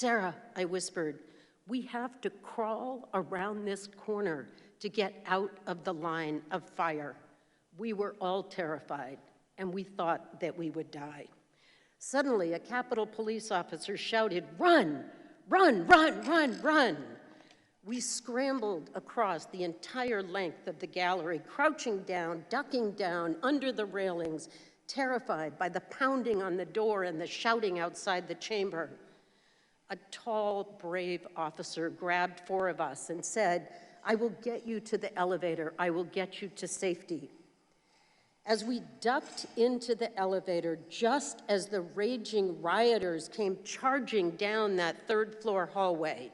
"Sarah," I whispered, "we have to crawl around this corner to get out of the line of fire." We were all terrified, and we thought that we would die. Suddenly, a Capitol police officer shouted, "Run, run, run, run, run." We scrambled across the entire length of the gallery, crouching down, ducking down, under the railings, terrified by the pounding on the door and the shouting outside the chamber. A tall, brave officer grabbed 4 of us and said, "I will get you to the elevator. I will get you to safety." As we ducked into the elevator, just as the raging rioters came charging down that 3rd-floor hallway,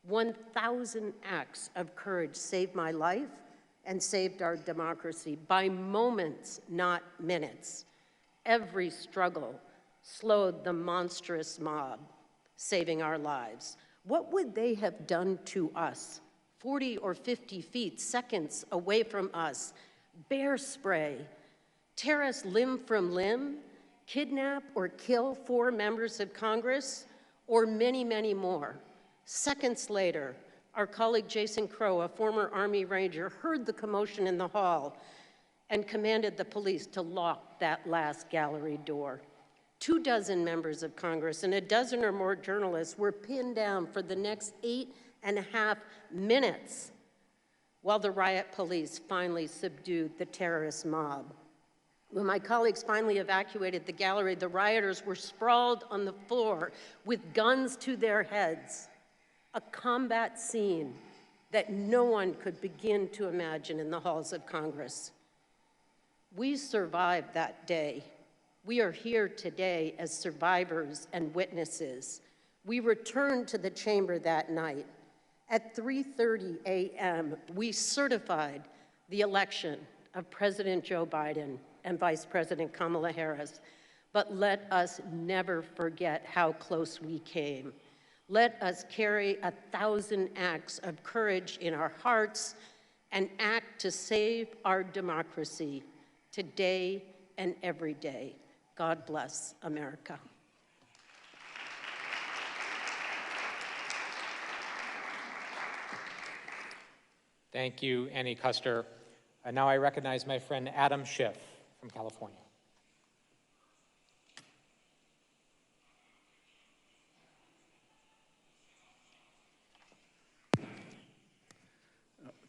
1,000 acts of courage saved my life and saved our democracy by moments, not minutes. Every struggle slowed the monstrous mob, saving our lives. What would they have done to us? 40 or 50 feet, seconds away from us, bear spray, tear us limb from limb, kidnap or kill 4 members of Congress, or many, many more. Seconds later, our colleague Jason Crow, a former Army Ranger, heard the commotion in the hall and commanded the police to lock that last gallery door. 24 members of Congress and a dozen or more journalists were pinned down for the next 8.5 minutes while the riot police finally subdued the terrorist mob. When my colleagues finally evacuated the gallery, the rioters were sprawled on the floor with guns to their heads, a combat scene that no one could begin to imagine in the halls of Congress. We survived that day. We are here today as survivors and witnesses. We returned to the chamber that night. At 3:30 a.m., we certified the election of President Joe Biden and Vice President Kamala Harris. But let us never forget how close we came. Let us carry 1,000 acts of courage in our hearts and act to save our democracy today and every day. God bless America. Thank you, Annie Custer. Now I recognize my friend Adam Schiff from California.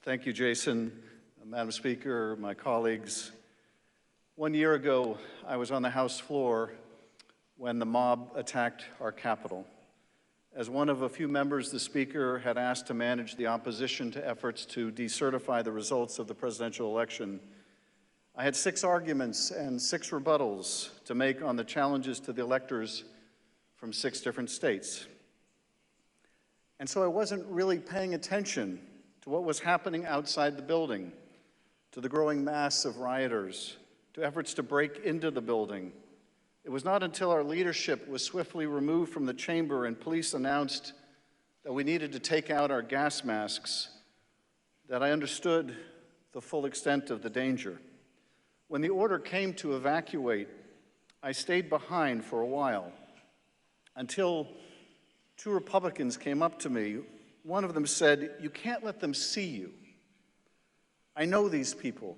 Thank you, Jason. Madam Speaker, my colleagues. 1 year ago, I was on the House floor when the mob attacked our Capitol. As one of a few members the Speaker had asked to manage the opposition to efforts to decertify the results of the presidential election, I had 6 arguments and 6 rebuttals to make on the challenges to the electors from 6 different states. And so I wasn't really paying attention to what was happening outside the building, to the growing mass of rioters, to efforts to break into the building. It was not until our leadership was swiftly removed from the chamber and police announced that we needed to take out our gas masks that I understood the full extent of the danger. When the order came to evacuate, I stayed behind for a while until 2 Republicans came up to me. One of them said, "You can't let them see you. I know these people.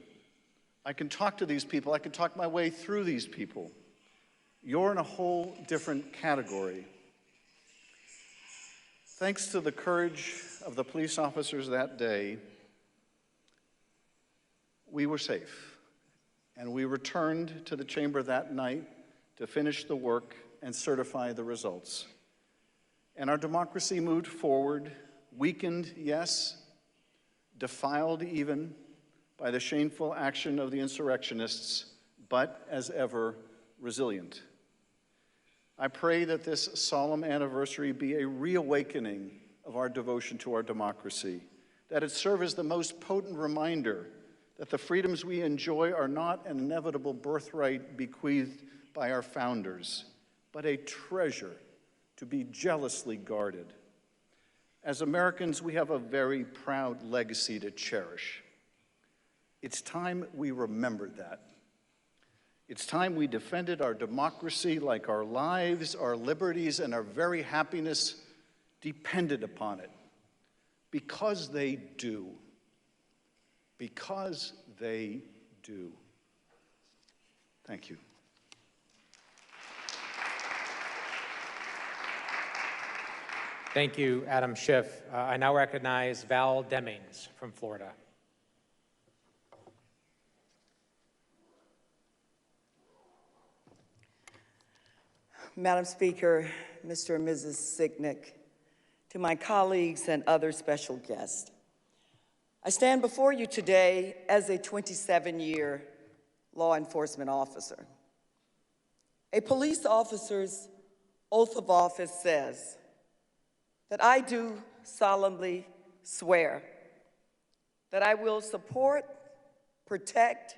I can talk to these people. I can talk my way through these people. You're in a whole different category." Thanks to the courage of the police officers that day, we were safe, and we returned to the chamber that night to finish the work and certify the results. And our democracy moved forward, weakened, yes, defiled even by the shameful action of the insurrectionists, but as ever, resilient. I pray that this solemn anniversary be a reawakening of our devotion to our democracy, that it serve as the most potent reminder that the freedoms we enjoy are not an inevitable birthright bequeathed by our founders, but a treasure to be jealously guarded. As Americans, we have a very proud legacy to cherish. It's time we remembered that. It's time we defended our democracy like our lives, our liberties, and our very happiness depended upon it, because they do. Because they do. Thank you. Thank you, Adam Schiff. I now recognize Val Demings from Florida. Madam Speaker, Mr. and Mrs. Sicknick, to my colleagues and other special guests, I stand before you today as a 27-year law enforcement officer. A police officer's oath of office says that I do solemnly swear that I will support, protect,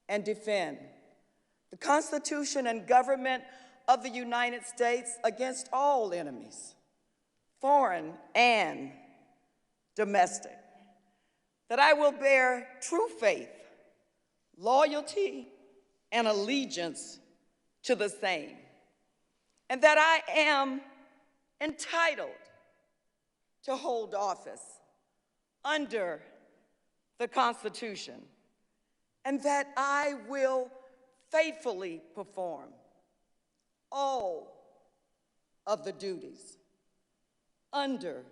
and defend the Constitution and government of the United States against all enemies, foreign and domestic, that I will bear true faith, loyalty, and allegiance to the same, and that I am entitled to hold office under the Constitution, and that I will faithfully perform all of the duties under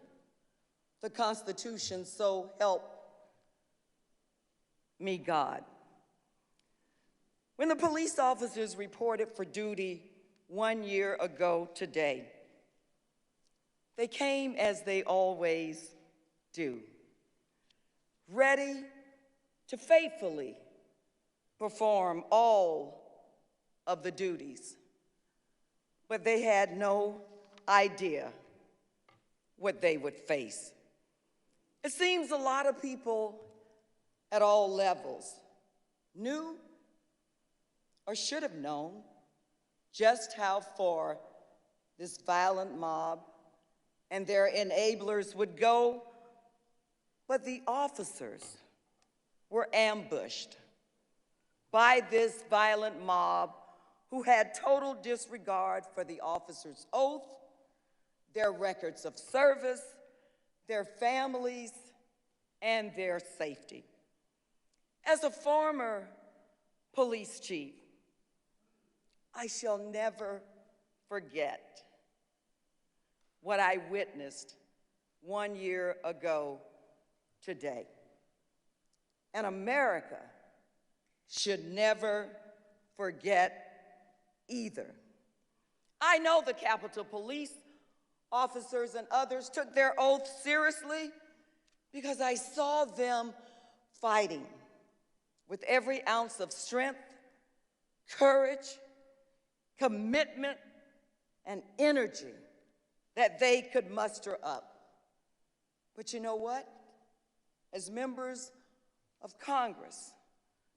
the Constitution, so help me God. When the police officers reported for duty 1 year ago today, they came as they always do, ready to faithfully perform all of the duties, but they had no idea what they would face. It seems a lot of people at all levels knew or should have known just how far this violent mob and their enablers would go, but the officers were ambushed by this violent mob who had total disregard for the officers' oath, their records of service, their families, and their safety. As a former police chief, I shall never forget what I witnessed 1 year ago today. And America should never forget either. I know the Capitol Police officers and others took their oath seriously because I saw them fighting with every ounce of strength, courage, commitment, and energy that they could muster up. But you know what? As members of Congress,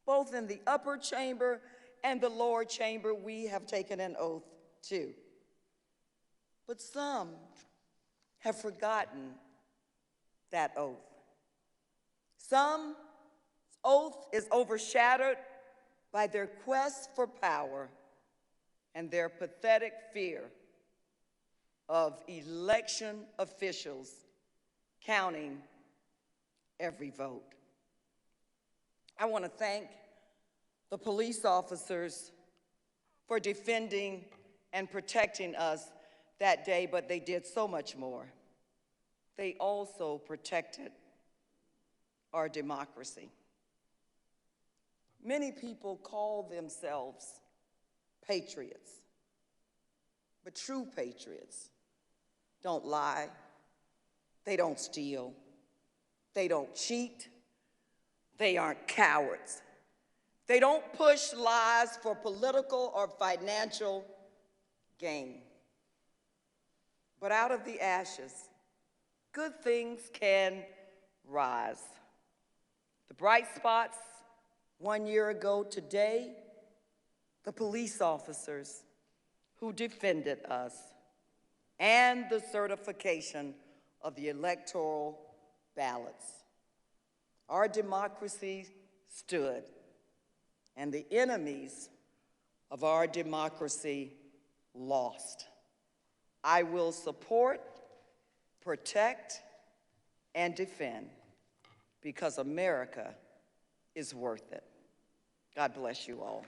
both in the upper chamber and the lower chamber, we have taken an oath too. But some have forgotten that oath. Some oath is overshadowed by their quest for power and their pathetic fear of election officials counting every vote. I want to thank the police officers for defending and protecting us that day, but they did so much more. They also protected our democracy. Many people call themselves patriots, but true patriots don't lie, they don't steal, they don't cheat, they aren't cowards. They don't push lies for political or financial gain. But out of the ashes, good things can rise. The bright spots 1 year ago today, the police officers who defended us, and the certification of the electoral ballots. Our democracy stood, and the enemies of our democracy lost. I will support, protect, and defend, because America is worth it. God bless you all.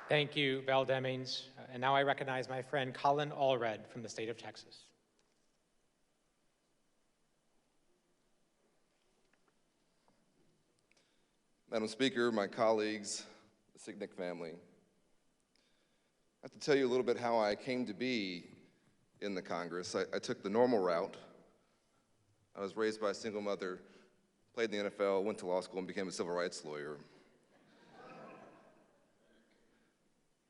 Thank you, Val Demings. And now I recognize my friend Colin Allred from the state of Texas. Madam Speaker, my colleagues, the Sicknick family, I have to tell you a little bit how I came to be in the Congress. I took the normal route. I was raised by a single mother, played in the NFL, went to law school, and became a civil rights lawyer.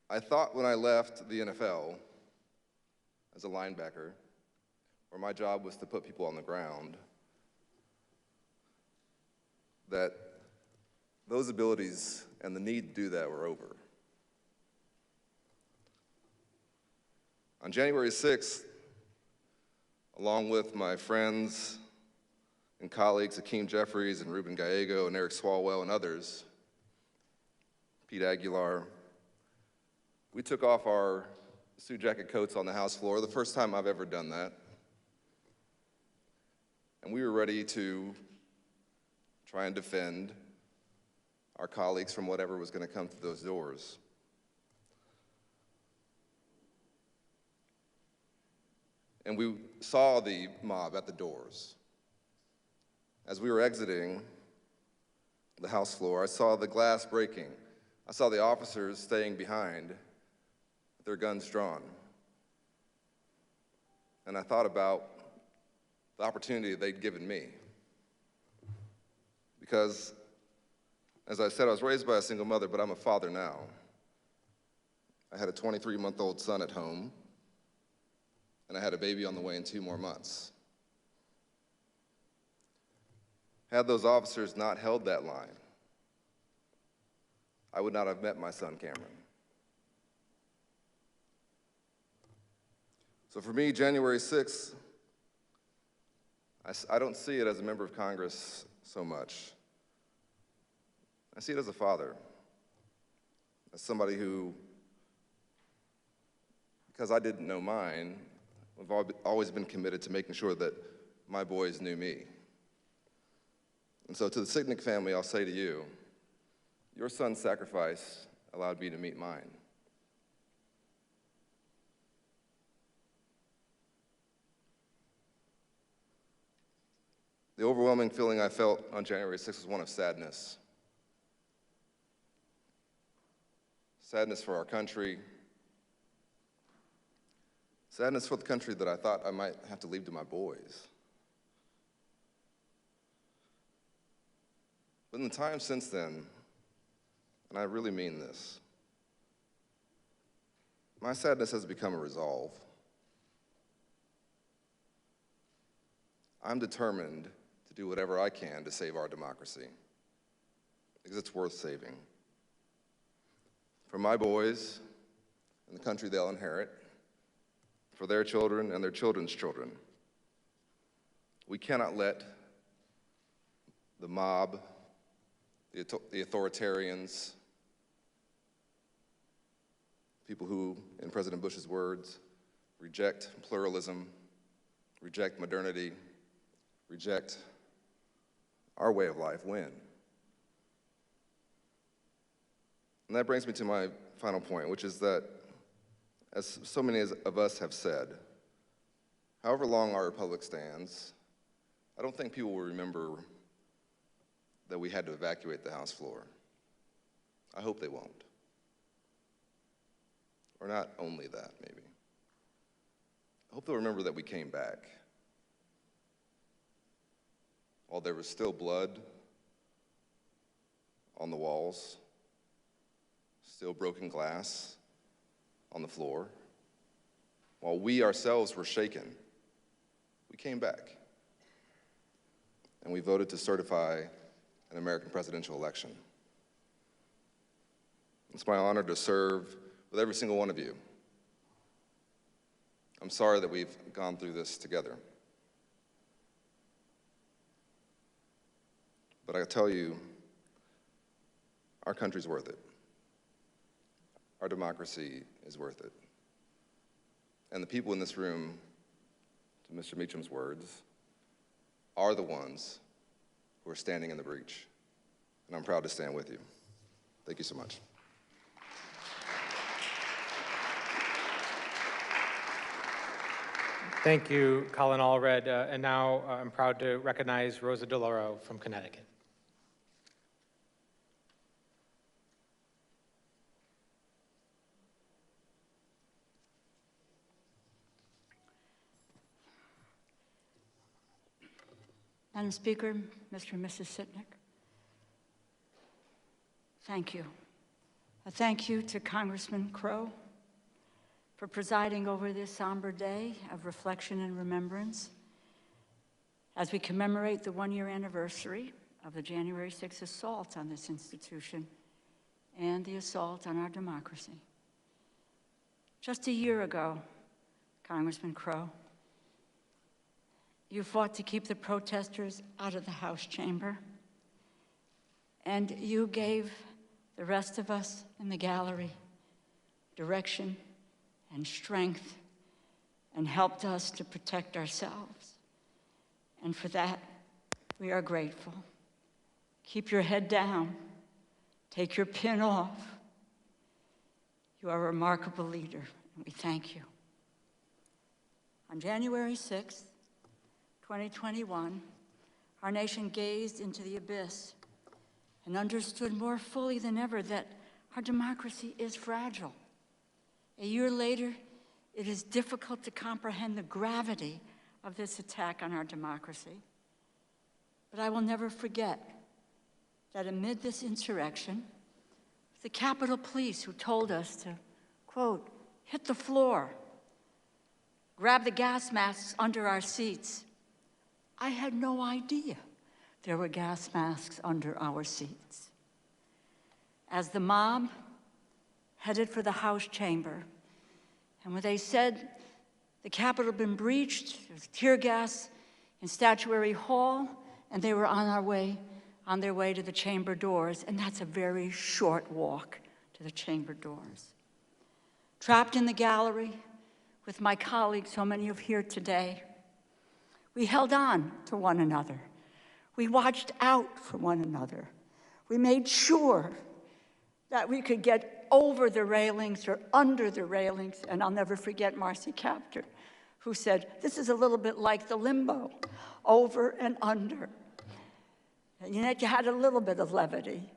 I thought when I left the NFL as a linebacker, where my job was to put people on the ground, that those abilities and the need to do that were over. On January 6th, along with my friends and colleagues, Akeem Jeffries and Ruben Gallego and Eric Swalwell and others, Pete Aguilar, we took off our suit jacket coats on the House floor, the first time I've ever done that. And we were ready to try and defend our colleagues from whatever was going to come through those doors. And we saw the mob at the doors. As we were exiting the House floor, I saw the glass breaking. I saw the officers staying behind with their guns drawn. And I thought about the opportunity they'd given me. Because, as I said, I was raised by a single mother, but I'm a father now. I had a 23-month-old son at home, and I had a baby on the way in 2 more months. Had those officers not held that line, I would not have met my son, Cameron. So for me, January 6th, I don't see it as a member of Congress so much. I see it as a father, as somebody who, because I didn't know mine, I've always been committed to making sure that my boys knew me. And so to the Sicknick family, I'll say to you, your son's sacrifice allowed me to meet mine. The overwhelming feeling I felt on January 6th was one of sadness. Sadness for our country. Sadness for the country that I thought I might have to leave to my boys. But in the time since then, and I really mean this, my sadness has become a resolve. I'm determined to do whatever I can to save our democracy, because it's worth saving. For my boys and the country they'll inherit, for their children and their children's children. We cannot let the mob, the authoritarians, people who, in President Bush's words, reject pluralism, reject modernity, reject our way of life, win. And that brings me to my final point, which is that, as so many of us have said, however long our republic stands, I don't think people will remember that we had to evacuate the House floor. I hope they won't. Or not only that, maybe. I hope they'll remember that we came back. While there was still blood on the walls, still broken glass on the floor, while we ourselves were shaken, we came back. And we voted to certify an American presidential election. It's my honor to serve with every single one of you. I'm sorry that we've gone through this together. But I tell you, our country's worth it. Our democracy is worth it. and the people in this room, to Mr. Meacham's words, are the ones who are standing in the breach. And I'm proud to stand with you. Thank you so much. Thank you, Colin Allred. And now I'm proud to recognize Rosa DeLauro from Connecticut. Madam Speaker, Mr. and Mrs. Sitnik, thank you. A thank you to Congressman Crow for presiding over this somber day of reflection and remembrance as we commemorate the one-year anniversary of the January 6th assault on this institution and the assault on our democracy. Just a year ago, Congressman Crow, you fought to keep the protesters out of the House chamber, and you gave the rest of us in the gallery direction and strength and helped us to protect ourselves. And for that, we are grateful. Keep your head down. Take your pin off. You are a remarkable leader, and we thank you. On January 6th, 2021, our nation gazed into the abyss and understood more fully than ever that our democracy is fragile. A year later, it is difficult to comprehend the gravity of this attack on our democracy. But I will never forget that amid this insurrection, the Capitol Police who told us to, quote, hit the floor, grab the gas masks under our seats. I had no idea there were gas masks under our seats. As the mob headed for the House chamber, and when they said the Capitol had been breached, there was tear gas in Statuary Hall, and they were on their way to the chamber doors, and that's a very short walk to the chamber doors. Trapped in the gallery with my colleagues, so many of here today, we held on to one another. We watched out for one another. We made sure that we could get over the railings or under the railings, and I'll never forget Marcy Kaptur, who said, this is a little bit like the limbo, over and under. And you had a little bit of levity.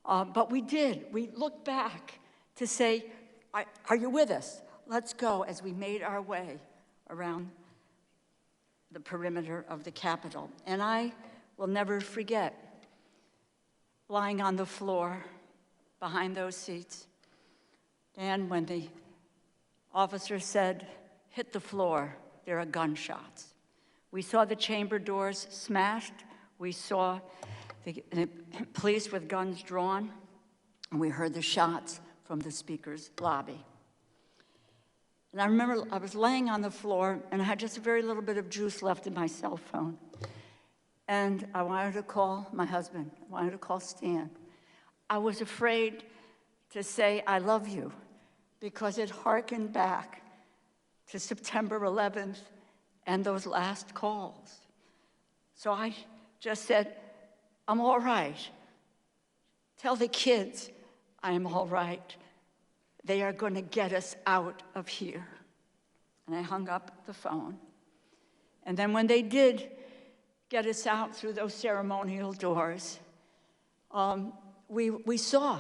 But we did. We looked back to say, are you with us? Let's go, as we made our way around the perimeter of the Capitol. And I will never forget lying on the floor behind those seats. And when the officer said, hit the floor, there are gunshots. We saw the chamber doors smashed. We saw the police with guns drawn. And we heard the shots from the Speaker's lobby. And I remember I was laying on the floor, and I had just a very little bit of juice left in my cell phone. And I wanted to call my husband. I wanted to call Stan. I was afraid to say, I love you, because it harkened back to September 11th and those last calls. So I just said, I'm all right. Tell the kids I am all right. They are going to get us out of here. And I hung up the phone. And then when they did get us out through those ceremonial doors, we saw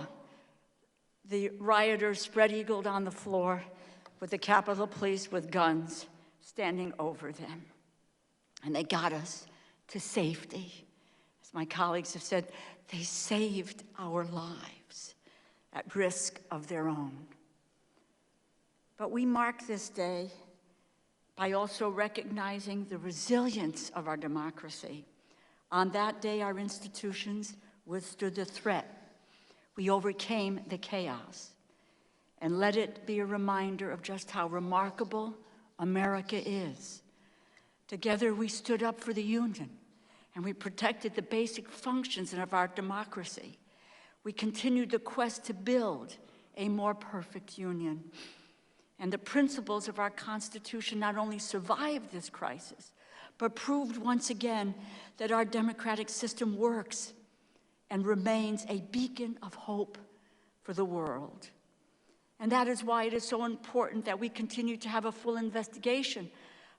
the rioters spread-eagled on the floor with the Capitol Police with guns standing over them. And they got us to safety. As my colleagues have said, they saved our lives at risk of their own. But we mark this day by also recognizing the resilience of our democracy. On that day, our institutions withstood the threat. We overcame the chaos. And let it be a reminder of just how remarkable America is. Together, we stood up for the Union, and we protected the basic functions of our democracy. We continued the quest to build a more perfect union. And the principles of our Constitution not only survived this crisis, but proved once again that our democratic system works and remains a beacon of hope for the world. And that is why it is so important that we continue to have a full investigation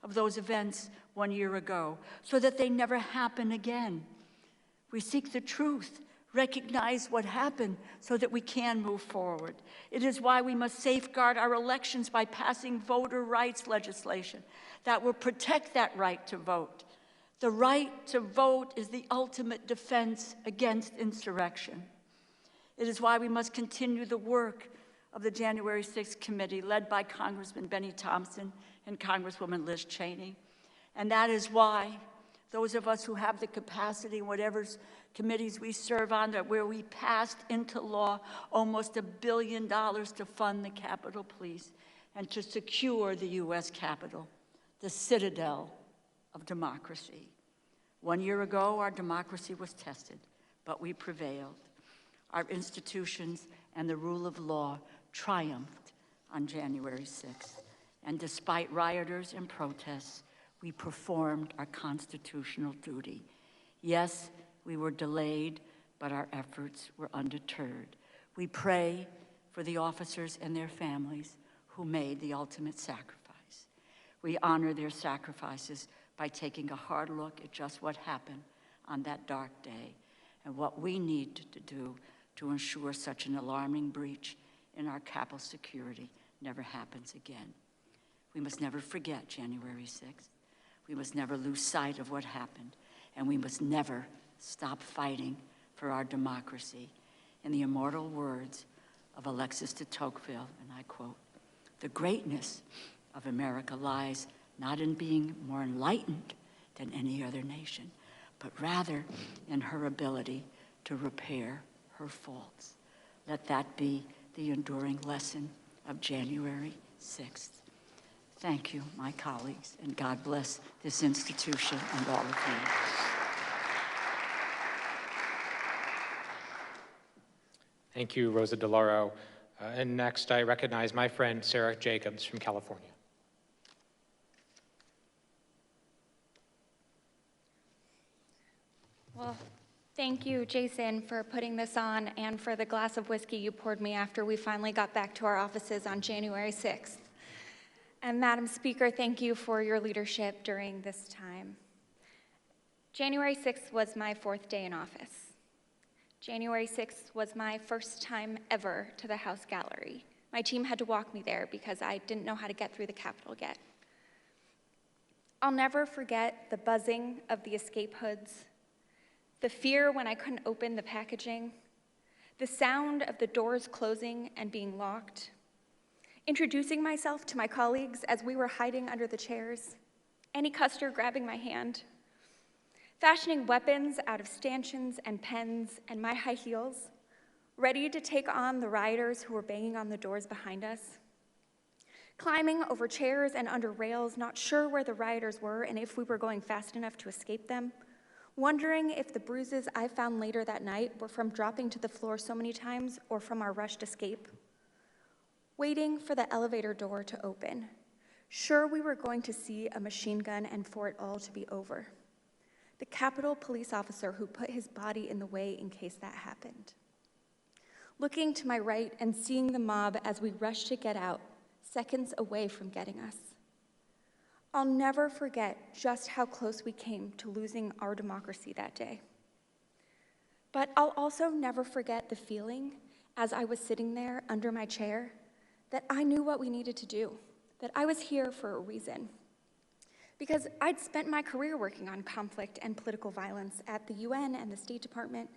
of those events 1 year ago, so that they never happen again. We seek the truth, recognize what happened so that we can move forward. It is why we must safeguard our elections by passing voter rights legislation that will protect that right to vote. The right to vote is the ultimate defense against insurrection. It is why we must continue the work of the January 6th committee led by Congressman Benny Thompson and Congresswoman Liz Cheney. And that is why those of us who have the capacity, whatever committees we serve on, where we passed into law almost $1 billion to fund the Capitol Police and to secure the U.S. Capitol, the citadel of democracy. 1 year ago, our democracy was tested, but we prevailed. Our institutions and the rule of law triumphed on January 6th. And despite rioters and protests, we performed our constitutional duty. Yes, we were delayed, but our efforts were undeterred. We pray for the officers and their families who made the ultimate sacrifice. We honor their sacrifices by taking a hard look at just what happened on that dark day and what we need to do to ensure such an alarming breach in our Capitol security never happens again. We must never forget January 6th. We must never lose sight of what happened, and we must never stop fighting for our democracy. In the immortal words of Alexis de Tocqueville, and I quote, "The greatness of America lies not in being more enlightened than any other nation, but rather in her ability to repair her faults." Let that be the enduring lesson of January 6th. Thank you, my colleagues, and God bless this institution and all of you. Thank you, Rosa DeLauro. And next, I recognize my friend, Sarah Jacobs from California. Well, thank you, Jason, for putting this on and for the glass of whiskey you poured me after we finally got back to our offices on January 6th. And Madam Speaker, thank you for your leadership during this time. January 6th was my 4th day in office. January 6th was my first time ever to the House Gallery. My team had to walk me there because I didn't know how to get through the Capitol yet. I'll never forget the buzzing of the escape hoods, the fear when I couldn't open the packaging, the sound of the doors closing and being locked, introducing myself to my colleagues as we were hiding under the chairs, Annie Custer grabbing my hand, fashioning weapons out of stanchions and pens and my high heels, ready to take on the rioters who were banging on the doors behind us, climbing over chairs and under rails, not sure where the rioters were and if we were going fast enough to escape them, wondering if the bruises I found later that night were from dropping to the floor so many times or from our rushed escape, waiting for the elevator door to open, sure we were going to see a machine gun and for it all to be over. The Capitol police officer who put his body in the way in case that happened. Looking to my right and seeing the mob as we rushed to get out, seconds away from getting us. I'll never forget just how close we came to losing our democracy that day. But I'll also never forget the feeling as I was sitting there under my chair that I knew what we needed to do, that I was here for a reason. Because I'd spent my career working on conflict and political violence at the UN and the State Department.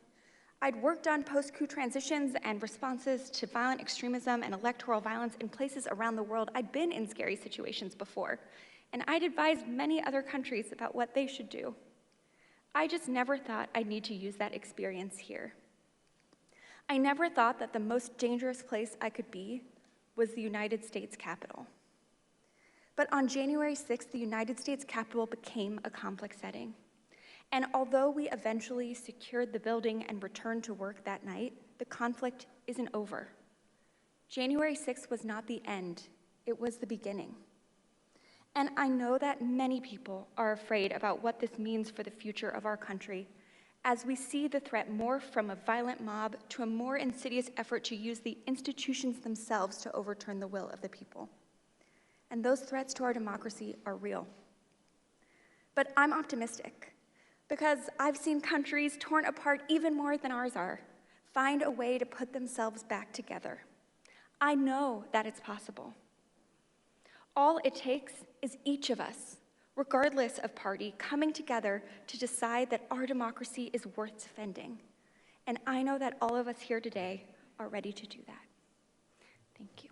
I'd worked on post-coup transitions and responses to violent extremism and electoral violence in places around the world. I'd been in scary situations before, and I'd advised many other countries about what they should do. I just never thought I'd need to use that experience here. I never thought that the most dangerous place I could be was the United States Capitol. But on January 6th, the United States Capitol became a conflict setting. And although we eventually secured the building and returned to work that night, the conflict isn't over. January 6th was not the end, it was the beginning. And I know that many people are afraid about what this means for the future of our country, as we see the threat morph from a violent mob to a more insidious effort to use the institutions themselves to overturn the will of the people. And those threats to our democracy are real. But I'm optimistic, because I've seen countries torn apart even more than ours are find a way to put themselves back together. I know that it's possible. All it takes is each of us, regardless of party, coming together to decide that our democracy is worth defending. And I know that all of us here today are ready to do that. Thank you.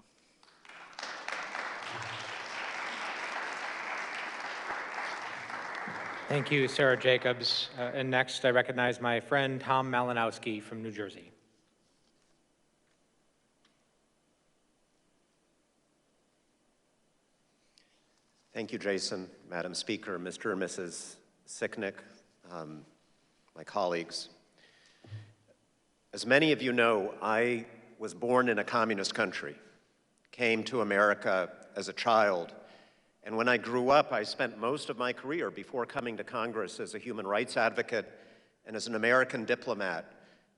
Thank you, Sarah Jacobs. And next, I recognize my friend Tom Malinowski from New Jersey. Thank you, Jason, Madam Speaker, Mr. and Mrs. Sicknick, my colleagues. As many of you know, I was born in a communist country, came to America as a child, and when I grew up, I spent most of my career before coming to Congress as a human rights advocate and as an American diplomat,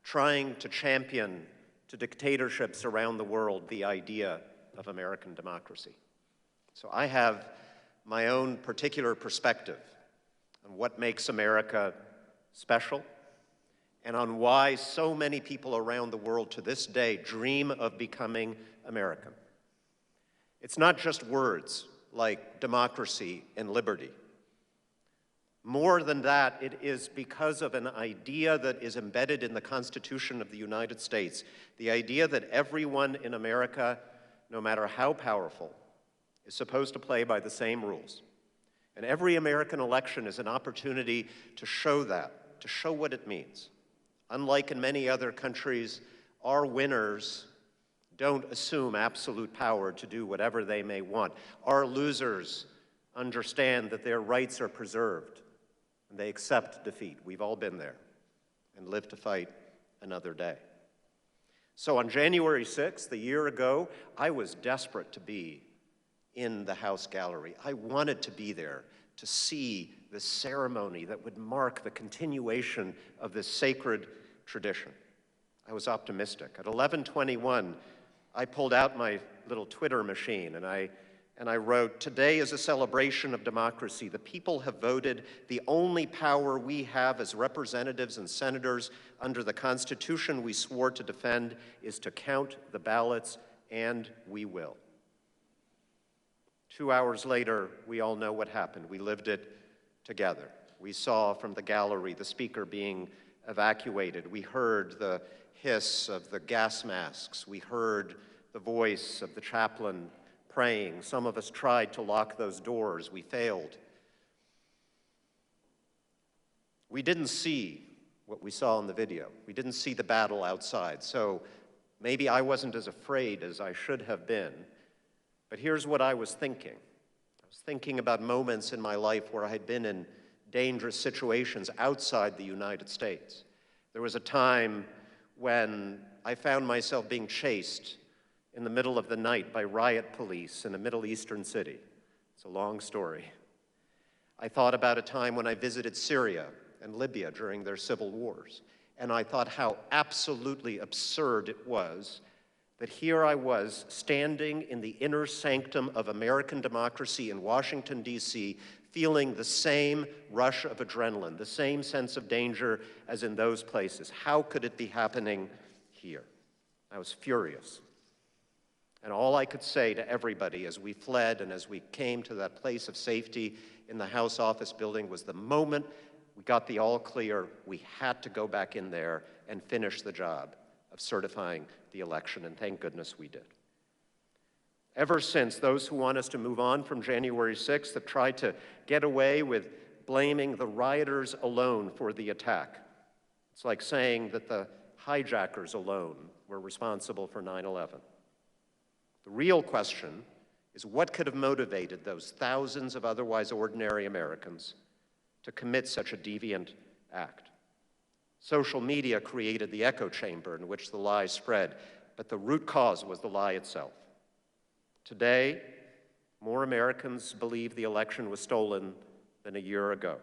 trying to champion to dictatorships around the world the idea of American democracy. So I have my own particular perspective on what makes America special and on why so many people around the world to this day dream of becoming American. It's not just words like democracy and liberty. More than that, it is because of an idea that is embedded in the Constitution of the United States, the idea that everyone in America, no matter how powerful, is supposed to play by the same rules. And every American election is an opportunity to show that, to show what it means. Unlike in many other countries, our winners don't assume absolute power to do whatever they may want. Our losers understand that their rights are preserved, and they accept defeat. We've all been there and lived to fight another day. So on January 6th, a year ago, I was desperate to be in the House gallery. I wanted to be there to see the ceremony that would mark the continuation of this sacred tradition. I was optimistic. At 11:21, I pulled out my little Twitter machine and I wrote, "Today is a celebration of democracy. The people have voted. The only power we have as representatives and senators under the Constitution we swore to defend is to count the ballots, and we will." 2 hours later, we all know what happened. We lived it together. We saw from the gallery the speaker being evacuated. We heard the hiss of the gas masks. We heard the voice of the chaplain praying. Some of us tried to lock those doors. We failed. We didn't see what we saw in the video. We didn't see the battle outside. So maybe I wasn't as afraid as I should have been. But here's what I was thinking. I was thinking about moments in my life where I had been in dangerous situations outside the United States. There was a time when I found myself being chased in the middle of the night by riot police in a Middle Eastern city. It's a long story. I thought about a time when I visited Syria and Libya during their civil wars, and I thought how absolutely absurd it was that here I was standing in the inner sanctum of American democracy in Washington, D.C., feeling the same rush of adrenaline, the same sense of danger as in those places. How could it be happening here? I was furious. And all I could say to everybody as we fled and as we came to that place of safety in the House office building was the moment we got the all clear, we had to go back in there and finish the job of certifying the election, and thank goodness we did. Ever since, those who want us to move on from January 6th have tried to get away with blaming the rioters alone for the attack. It's like saying that the hijackers alone were responsible for 9/11. The real question is what could have motivated those thousands of otherwise ordinary Americans to commit such a deviant act? Social media created the echo chamber in which the lie spread, but the root cause was the lie itself. Today, More Americans believe the election was stolen than a year ago.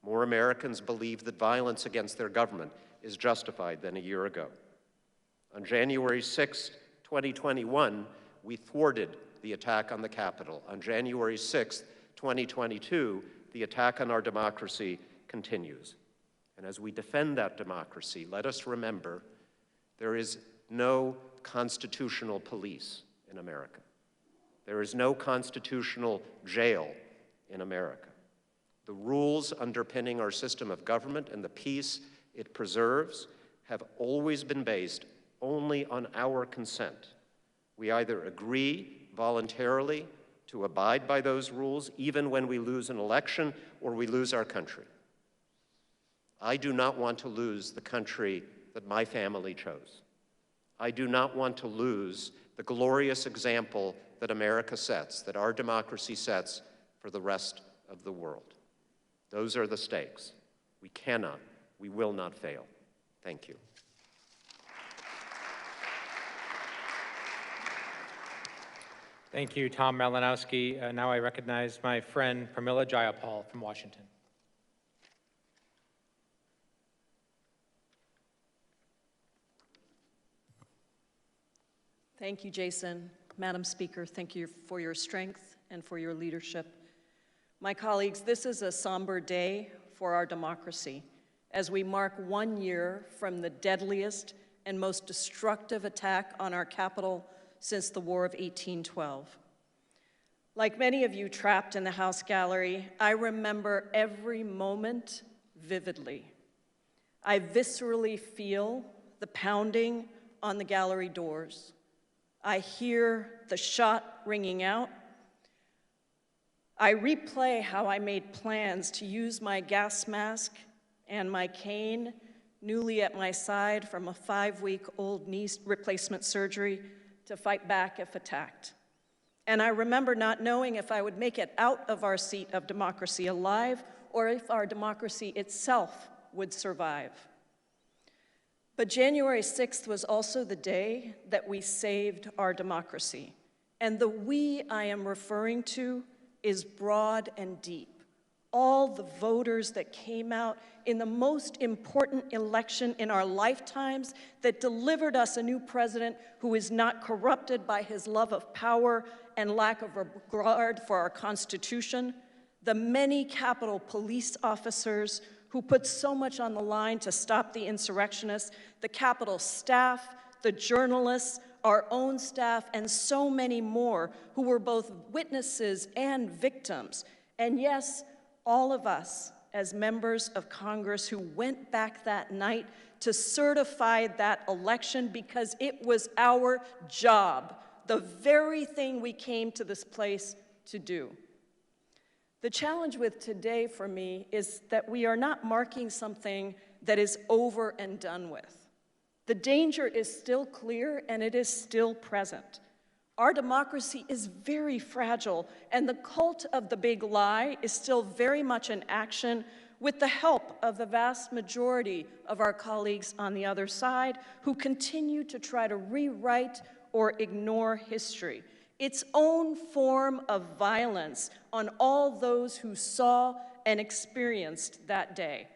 More Americans believe that violence against their government is justified than a year ago. On January 6, 2021, we thwarted the attack on the Capitol. On January 6, 2022, the attack on our democracy continues. And as we defend that democracy, let us remember there is no constitutional police in America. There is no constitutional jail in America. The rules underpinning our system of government and the peace it preserves have always been based only on our consent. We either agree voluntarily to abide by those rules, even when we lose an election or we lose our country. I do not want to lose the country that my family chose. I do not want to lose the glorious example that America sets, that our democracy sets for the rest of the world. Those are the stakes. We cannot, we will not fail. Thank you. Thank you, Tom Malinowski. Now I recognize my friend Pramila Jayapal from Washington. Thank you, Jason. Madam Speaker, thank you for your strength and for your leadership. My colleagues, this is a somber day for our democracy as we mark 1 year from the deadliest and most destructive attack on our capital since the War of 1812. Like many of you trapped in the House gallery, I remember every moment vividly. I viscerally feel the pounding on the gallery doors. I hear the shot ringing out. I replay how I made plans to use my gas mask and my cane, newly at my side from a 5-week-old knee replacement surgery, to fight back if attacked. And I remember not knowing if I would make it out of our seat of democracy alive or if our democracy itself would survive. But January 6th was also the day that we saved our democracy. And the we I am referring to is broad and deep. All the voters that came out in the most important election in our lifetimes that delivered us a new president who is not corrupted by his love of power and lack of regard for our Constitution, the many Capitol police officers who put so much on the line to stop the insurrectionists, the Capitol staff, the journalists, our own staff, and so many more who were both witnesses and victims. And yes, all of us as members of Congress who went back that night to certify that election because it was our job, the very thing we came to this place to do. The challenge with today for me is that we are not marking something that is over and done with. The danger is still clear and it is still present. Our democracy is very fragile and the cult of the big lie is still very much in action with the help of the vast majority of our colleagues on the other side who continue to try to rewrite or ignore history. Its own form of violence on all those who saw and experienced that day.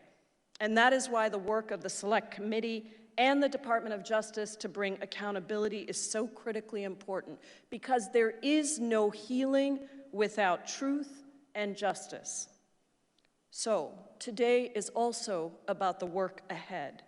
And that is why the work of the Select Committee and the Department of Justice to bring accountability is so critically important, because there is no healing without truth and justice. So, today is also about the work ahead.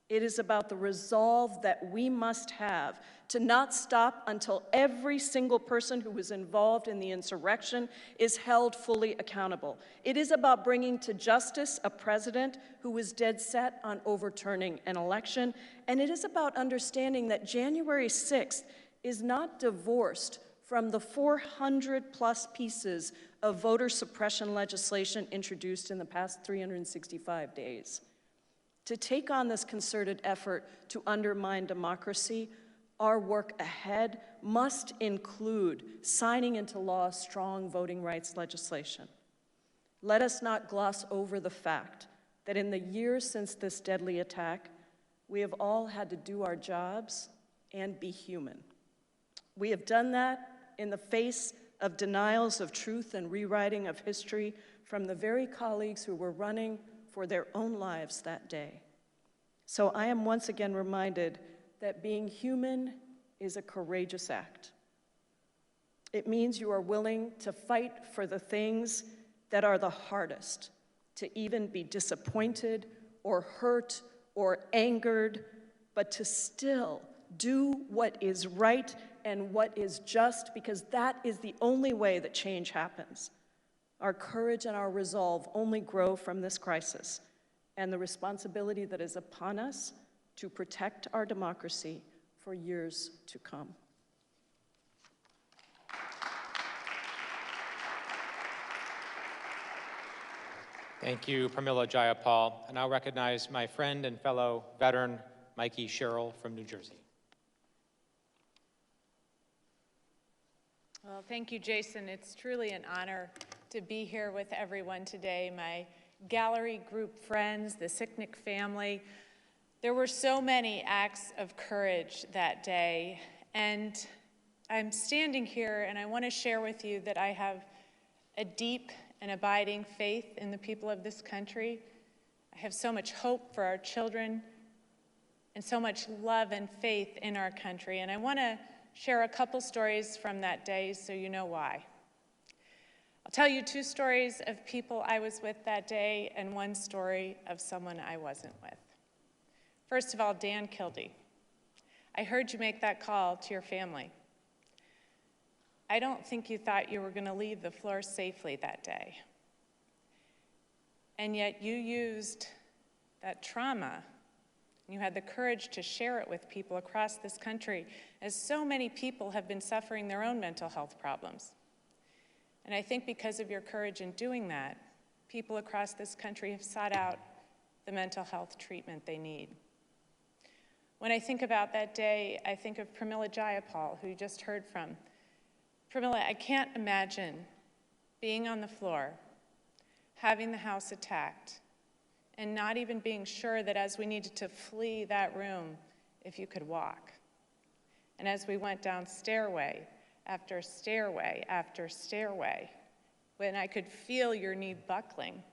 It is about the resolve that we must have to not stop until every single person who was involved in the insurrection is held fully accountable. It is about bringing to justice a president who was dead set on overturning an election. And it is about understanding that January 6th is not divorced from the 400+ pieces of voter suppression legislation introduced in the past 365 days. To take on this concerted effort to undermine democracy, our work ahead must include signing into law strong voting rights legislation. Let us not gloss over the fact that in the years since this deadly attack, we have all had to do our jobs and be human. We have done that in the face of denials of truth and rewriting of history from the very colleagues who were running for their own lives that day. So I am once again reminded that being human is a courageous act. It means you are willing to fight for the things that are the hardest, to even be disappointed or hurt or angered, but to still do what is right and what is just, because that is the only way that change happens. Our courage and our resolve only grow from this crisis, and the responsibility that is upon us to protect our democracy for years to come. Thank you, Pramila Jayapal. I now recognize my friend and fellow veteran, Mikey Sherrill from New Jersey. Well, thank you, Jason. It's truly an honor to be here with everyone today, my gallery group friends, the Sicknick family. There were so many acts of courage that day, and I'm standing here and I want to share with you that I have a deep and abiding faith in the people of this country. I have so much hope for our children and so much love and faith in our country, and I want to share a couple stories from that day so you know why. I'll tell you two stories of people I was with that day and one story of someone I wasn't with. First of all, Dan Kildee. I heard you make that call to your family. I don't think you thought you were going to leave the floor safely that day. And yet you used that trauma. You had the courage to share it with people across this country, as so many people have been suffering their own mental health problems. And I think because of your courage in doing that, people across this country have sought out the mental health treatment they need. When I think about that day, I think of Pramila Jayapal, who you just heard from. Pramila, I can't imagine being on the floor, having the house attacked, and not even being sure that as we needed to flee that room, if you could walk. And as we went down stairway after stairway after stairway, when I could feel your knee buckling,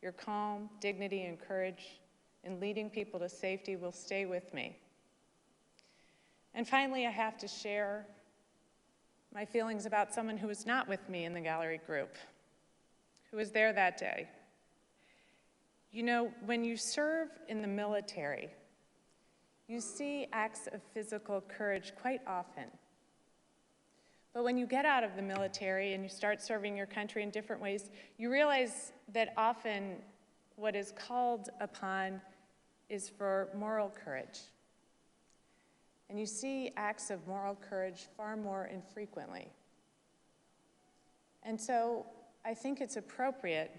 your calm, dignity, and courage in leading people to safety will stay with me. And finally, I have to share my feelings about someone who was not with me in the gallery group, who was there that day. You know, when you serve in the military, you see acts of physical courage quite often. But when you get out of the military and you start serving your country in different ways, you realize that often what is called upon is for moral courage. And you see acts of moral courage far more infrequently. And so I think it's appropriate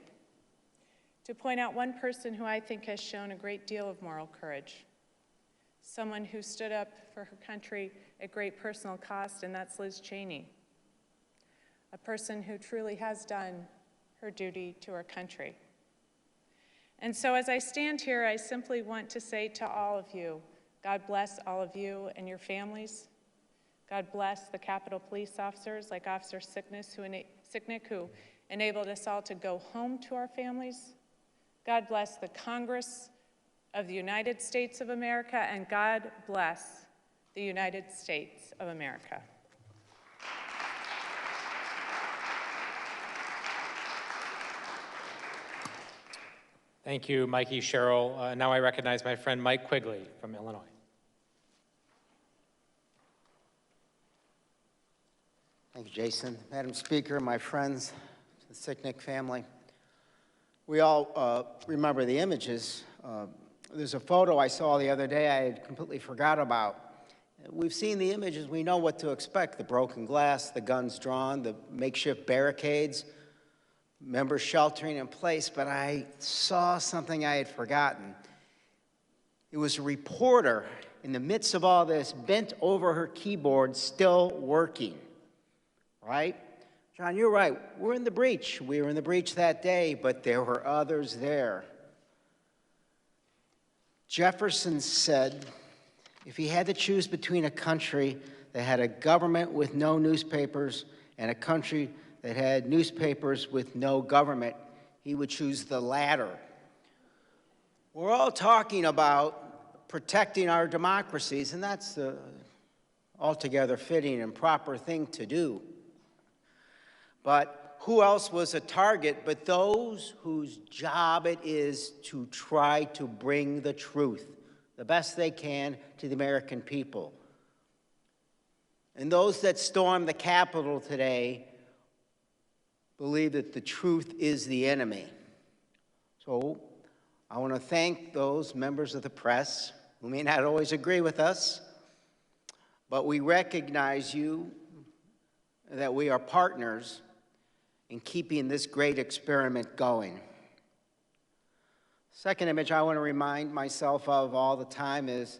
to point out one person who I think has shown a great deal of moral courage, someone who stood up for her country at great personal cost, and that's Liz Cheney, a person who truly has done her duty to our country. And so as I stand here, I simply want to say to all of you, God bless all of you and your families. God bless the Capitol Police officers like Officer Sicknick, who enabled us all to go home to our families. God bless the Congress of the United States of America, and God bless the United States of America. Thank you, Mikey Sherrill. Now I recognize my friend Mike Quigley from Illinois. Thank you, Jason. Madam Speaker, my friends, the Sicknick family, we all remember the images. There's a photo I saw the other day I had completely forgot about. We've seen the images. We know what to expect: the broken glass, the guns drawn, the makeshift barricades, members sheltering in place, but I saw something I had forgotten. It was a reporter in the midst of all this, bent over her keyboard, still working, right? John, you're right. We're in the breach. We were in the breach that day, but there were others there. Jefferson said, if he had to choose between a country that had a government with no newspapers and a country that had newspapers with no government, he would choose the latter. We're all talking about protecting our democracies, and that's the altogether fitting and proper thing to do. But who else was a target but those whose job it is to try to bring the truth, the best they can, to the American people? And those that stormed the Capitol today believe that the truth is the enemy. So I want to thank those members of the press who may not always agree with us, but we recognize you, that we are partners in keeping this great experiment going. Second image I want to remind myself of all the time is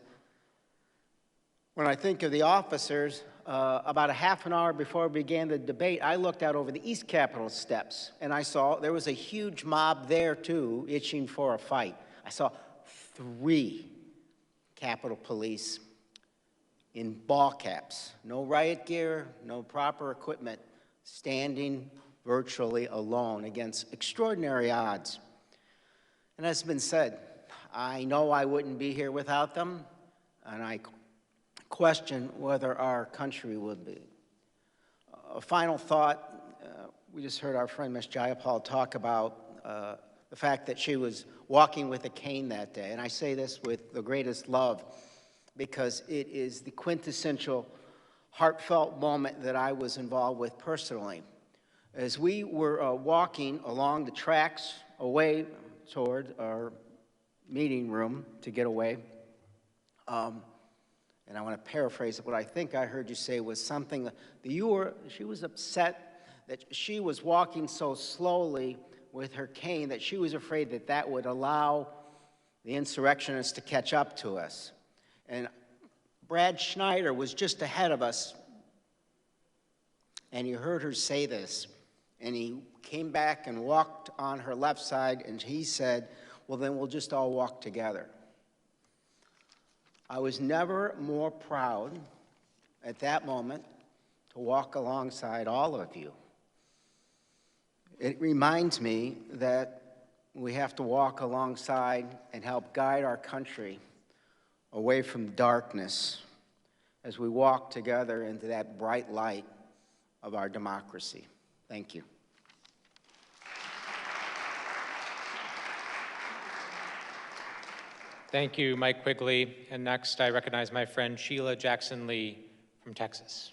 when I think of the officers, about a half an hour before we began the debate, I looked out over the East Capitol steps, and I saw there was a huge mob there, too, itching for a fight. I saw 3 Capitol Police in ball caps, no riot gear, no proper equipment, standing virtually alone against extraordinary odds. And as has been said, I know I wouldn't be here without them, and I question whether our country would be. A final thought, we just heard our friend Ms. Jayapal talk about the fact that she was walking with a cane that day, and I say this with the greatest love because it is the quintessential heartfelt moment that I was involved with personally. As we were walking along the tracks away toward our meeting room to get away, and I want to paraphrase it, what I think I heard you say was something that she was upset that she was walking so slowly with her cane that she was afraid that that would allow the insurrectionists to catch up to us. And Brad Schneider was just ahead of us, and you heard her say this, and he came back and walked on her left side, and he said, well, then we'll just all walk together. I was never more proud at that moment to walk alongside all of you. It reminds me that we have to walk alongside and help guide our country away from darkness as we walk together into that bright light of our democracy. Thank you. Thank you, Mike Quigley. And next, I recognize my friend Sheila Jackson Lee from Texas.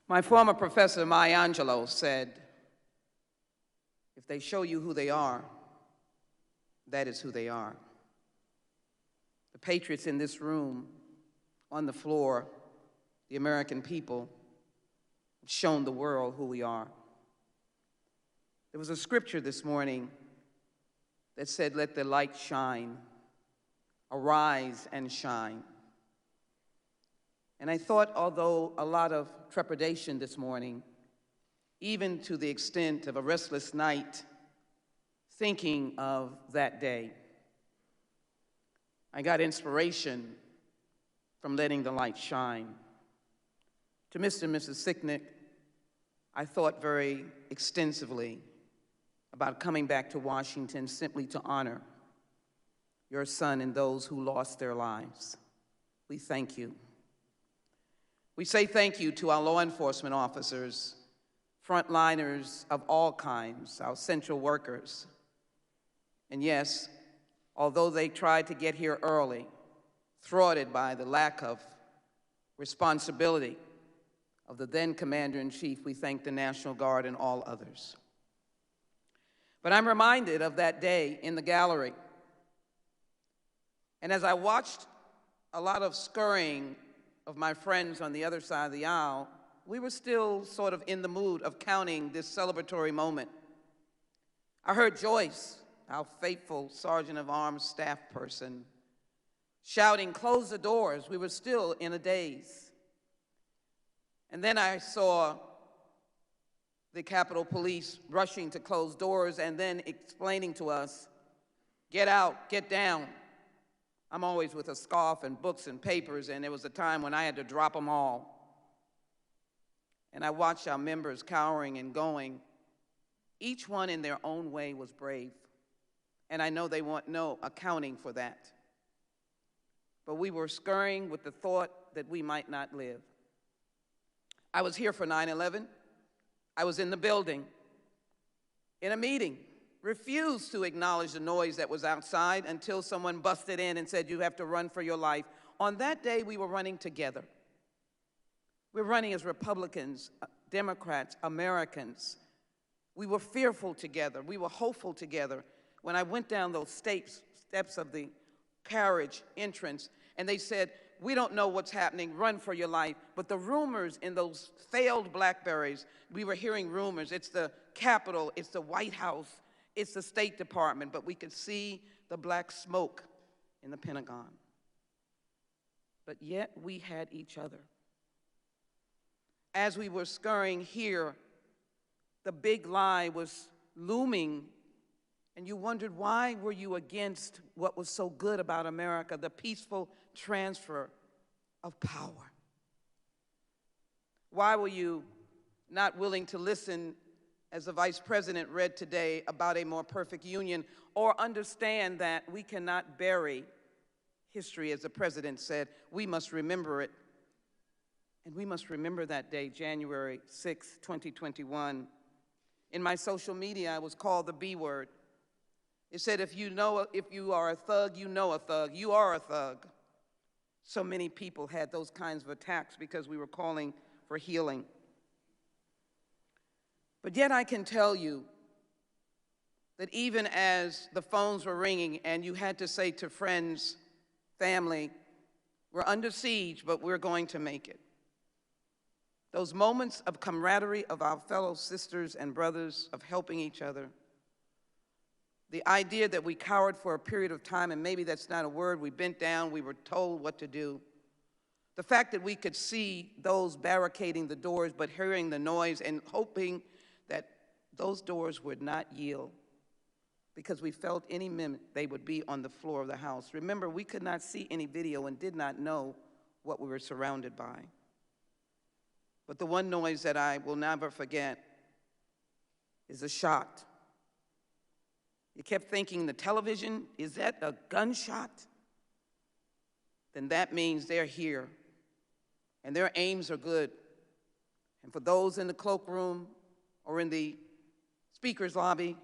My former professor, Maya Angelou, said, if they show you who they are, that is who they are. The patriots in this room, on the floor, the American people, have shown the world who we are. There was a scripture this morning that said, let the light shine, arise and shine. And I thought, although a lot of trepidation this morning, even to the extent of a restless night, thinking of that day, I got inspiration from letting the light shine. To Mr. and Mrs. Sicknick, I thought very extensively about coming back to Washington simply to honor your son and those who lost their lives. We thank you. We say thank you to our law enforcement officers, frontliners of all kinds, our essential workers. And yes, although they tried to get here early, thwarted by the lack of responsibility of the then Commander-in-Chief, we thank the National Guard and all others. But I'm reminded of that day in the gallery. And as I watched a lot of scurrying of my friends on the other side of the aisle, we were still sort of in the mood of counting this celebratory moment. I heard Joyce, our faithful Sergeant of Arms staff person, shouting, close the doors. We were still in a daze. And then I saw the Capitol Police rushing to close doors and then explaining to us, get out, get down. I'm always with a scarf and books and papers, and there was a time when I had to drop them all. And I watched our members cowering and going. Each one in their own way was brave. And I know they want no accounting for that. But we were scurrying with the thought that we might not live. I was here for 9/11. I was in the building, in a meeting, refused to acknowledge the noise that was outside until someone busted in and said, you have to run for your life. On that day, we were running together. We're running as Republicans, Democrats, Americans. We were fearful together. We were hopeful together. When I went down those steps of the carriage entrance, and they said, we don't know what's happening, run for your life. But the rumors in those failed Blackberries, we were hearing rumors. It's the Capitol, it's the White House, it's the State Department, but we could see the black smoke in the Pentagon. But yet we had each other. As we were scurrying here, the big lie was looming, and you wondered, why were you against what was so good about America, the peaceful transfer of power? Why were you not willing to listen, as the Vice President read today, about a more perfect union, or understand that we cannot bury history, as the President said, we must remember it. And we must remember that day, January 6, 2021. In my social media, I was called the B word. It said, if you are a thug, you know a thug. You are a thug. So many people had those kinds of attacks because we were calling for healing. But yet I can tell you that even as the phones were ringing and you had to say to friends, family, we're under siege, but we're going to make it. Those moments of camaraderie of our fellow sisters and brothers, of helping each other, the idea that we cowered for a period of time, and maybe that's not a word, we bent down, we were told what to do. The fact that we could see those barricading the doors, but hearing the noise and hoping that those doors would not yield, because we felt any minute they would be on the floor of the House. Remember, we could not see any video and did not know what we were surrounded by. But the one noise that I will never forget is a shot. You kept thinking, the television, is that a gunshot? Then that means they're here, and their aims are good. And for those in the cloakroom or in the speaker's lobby,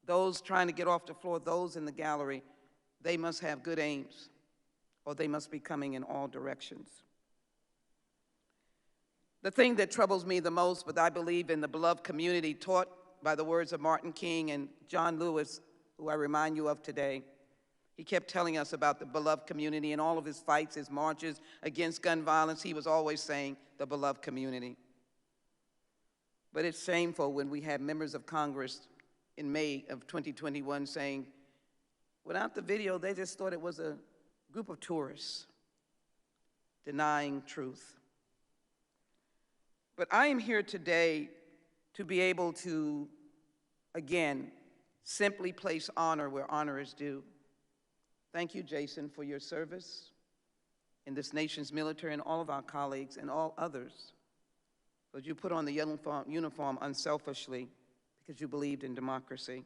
those trying to get off the floor, those in the gallery, they must have good aims, or they must be coming in all directions. The thing that troubles me the most, but I believe in the beloved community taught by the words of Martin King and John Lewis, who I remind you of today. He kept telling us about the beloved community and all of his fights, his marches against gun violence. He was always saying the beloved community. But it's shameful when we have members of Congress in May of 2021 saying, without the video, they just thought it was a group of tourists denying truth. But I am here today to be able to, again, simply place honor where honor is due. Thank you, Jason, for your service in this nation's military and all of our colleagues and all others. But you put on the uniform unselfishly because you believed in democracy.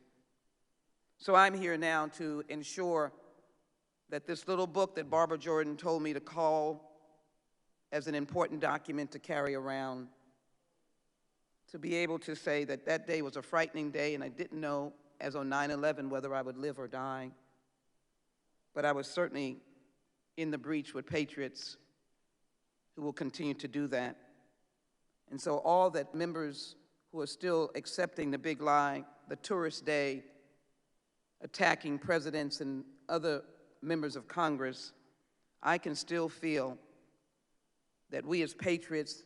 So I'm here now to ensure that this little book that Barbara Jordan told me to call as an important document to carry around, to be able to say that that day was a frightening day and I didn't know, as on 9/11, whether I would live or die. But I was certainly in the breach with patriots who will continue to do that. And so all that members who are still accepting the big lie, the tourist day, attacking presidents and other members of Congress, I can still feel that we as patriots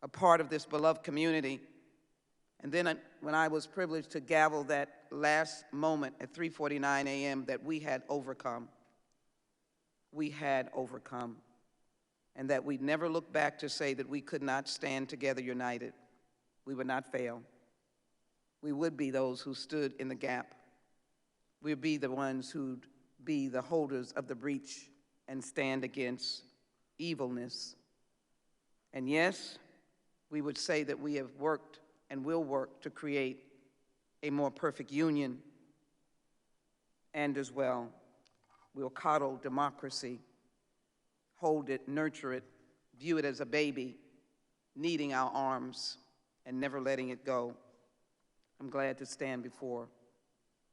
are part of this beloved community. And then when I was privileged to gavel that last moment at 3:49 a.m., that we had overcome. We had overcome. and that we'd never look back to say that we could not stand together united. We would not fail. We would be those who stood in the gap. We'd be the ones who'd be the holders of the breach and stand against evilness. And yes, we would say that we have worked and will work to create a more perfect union. And as well, we'll coddle democracy, hold it, nurture it, view it as a baby, needing our arms and never letting it go. I'm glad to stand before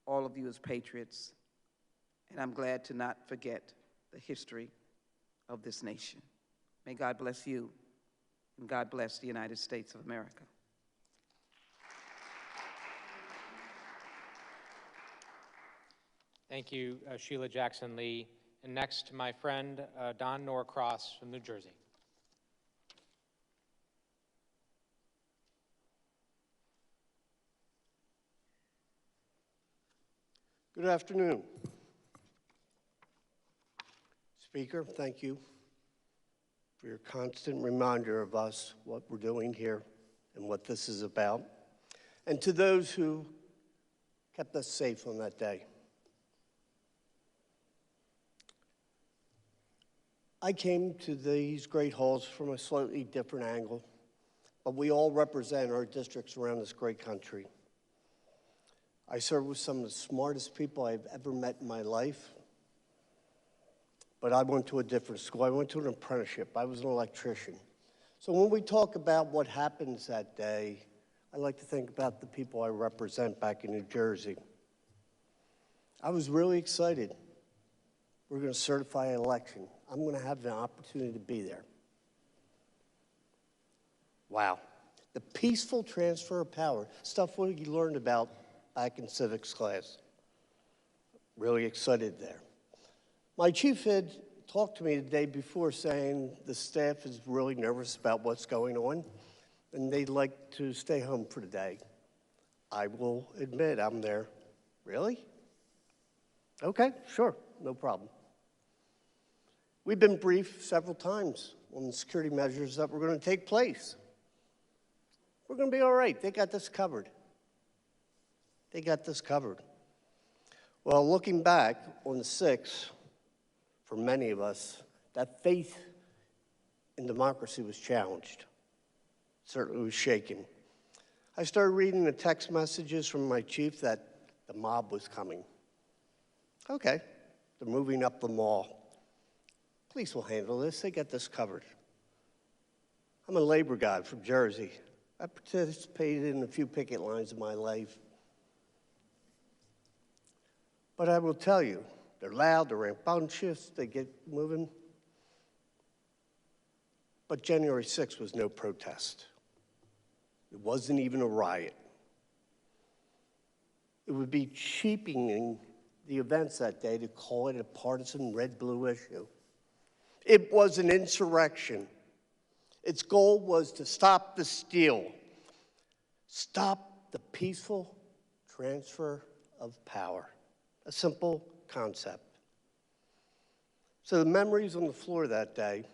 all of you as patriots, and I'm glad to not forget the history of this nation. May God bless you, and God bless the United States of America. Thank you, Sheila Jackson Lee. And next, my friend, Don Norcross from New Jersey. Good afternoon. Speaker, thank you for your constant reminder of us, what we're doing here, and what this is about. And to those who kept us safe on that day. I came to these great halls from a slightly different angle, but we all represent our districts around this great country. I serve with some of the smartest people I've ever met in my life, but I went to a different school. I went to an apprenticeship. I was an electrician. So when we talk about what happens that day, I like to think about the people I represent back in New Jersey. I was really excited. We're going to certify an election. I'm going to have the opportunity to be there. Wow. The peaceful transfer of power, stuff we learned about back in civics class. Really excited there. My chief had talked to me the day before saying the staff is really nervous about what's going on and they'd like to stay home for the day. I will admit I'm there. Really? Okay, sure, no problem. We've been briefed several times on the security measures that were going to take place. We're going to be all right. They got this covered. They got this covered. Well, looking back on the 6th, for many of us, that faith in democracy was challenged. Certainly was shaken. I started reading the text messages from my chief that the mob was coming. Okay, they're moving up the mall. Police will handle this. They got this covered. I'm a labor guy from Jersey. I participated in a few picket lines in my life. But I will tell you, they're loud, they're rambunctious, they get moving. But January 6th was no protest. It wasn't even a riot. It would be cheapening the events that day to call it a partisan red-blue issue. It was an insurrection. Its goal was to stop the steal, stop the peaceful transfer of power. A simple concept. So the memories on the floor that day,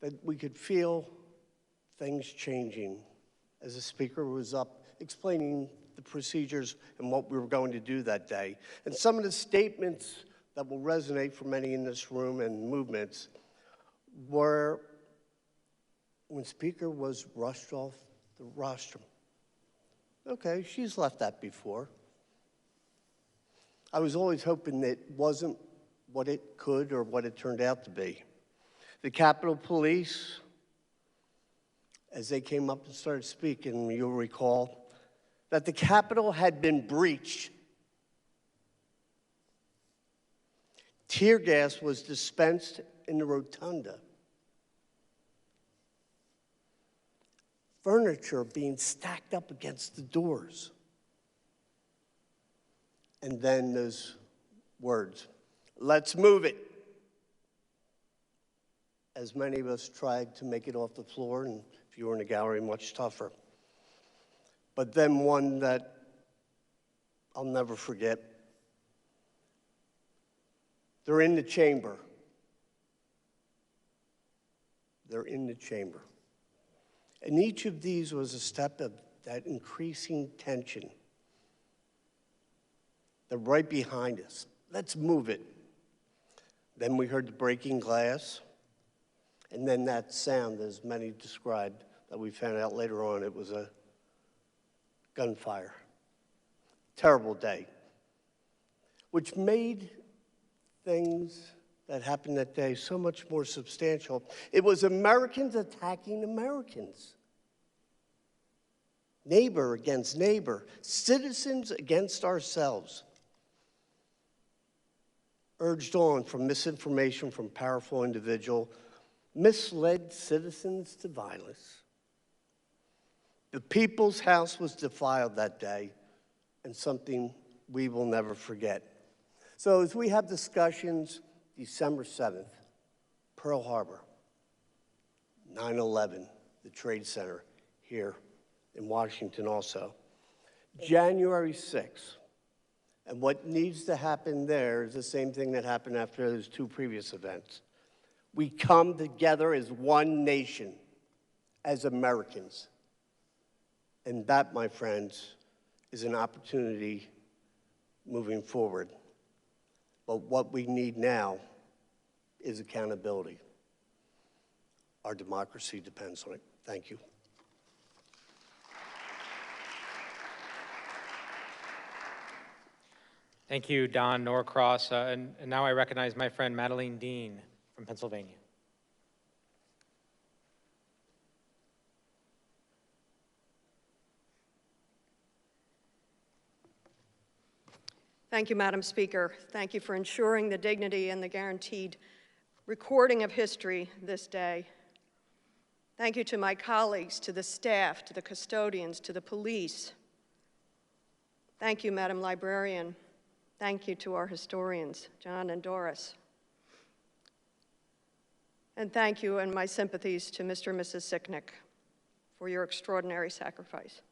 that we could feel things changing as the speaker was up explaining the procedures and what we were going to do that day. And some of the statements that will resonate for many in this room and movements were when Speaker was rushed off the rostrum. Okay, she's left that before. I was always hoping that it wasn't what it could or what it turned out to be. The Capitol Police, as they came up and started speaking, you'll recall that the Capitol had been breached. Tear gas was dispensed in the rotunda. Furniture being stacked up against the doors. And then those words, "Let's move it." As many of us tried to make it off the floor, and if you were in the gallery, much tougher. But then one that I'll never forget. They're in the chamber. They're in the chamber. And each of these was a step of that increasing tension. They're right behind us. Let's move it. Then we heard the breaking glass, and then that sound, as many described, that we found out later on, it was a gunfire. Terrible day, which made things that happened that day so much more substantial. It was Americans attacking Americans. Neighbor against neighbor, citizens against ourselves. Urged on from misinformation from powerful individuals, misled citizens to violence. The people's house was defiled that day, and something we will never forget. So as we have discussions, December 7th, Pearl Harbor, 9/11, the Trade Center here in Washington also, January 6th, and what needs to happen there is the same thing that happened after those two previous events. We come together as one nation, as Americans. And that, my friends, is an opportunity moving forward. But what we need now is accountability. Our democracy depends on it. Thank you. Thank you, Don Norcross. And now I recognize my friend Madeline Dean from Pennsylvania. Thank you, Madam Speaker. Thank you for ensuring the dignity and the guaranteed recording of history this day. Thank you to my colleagues, to the staff, to the custodians, to the police. Thank you, Madam Librarian. Thank you to our historians, John and Doris. And thank you and my sympathies to Mr. and Mrs. Sicknick for your extraordinary sacrifice.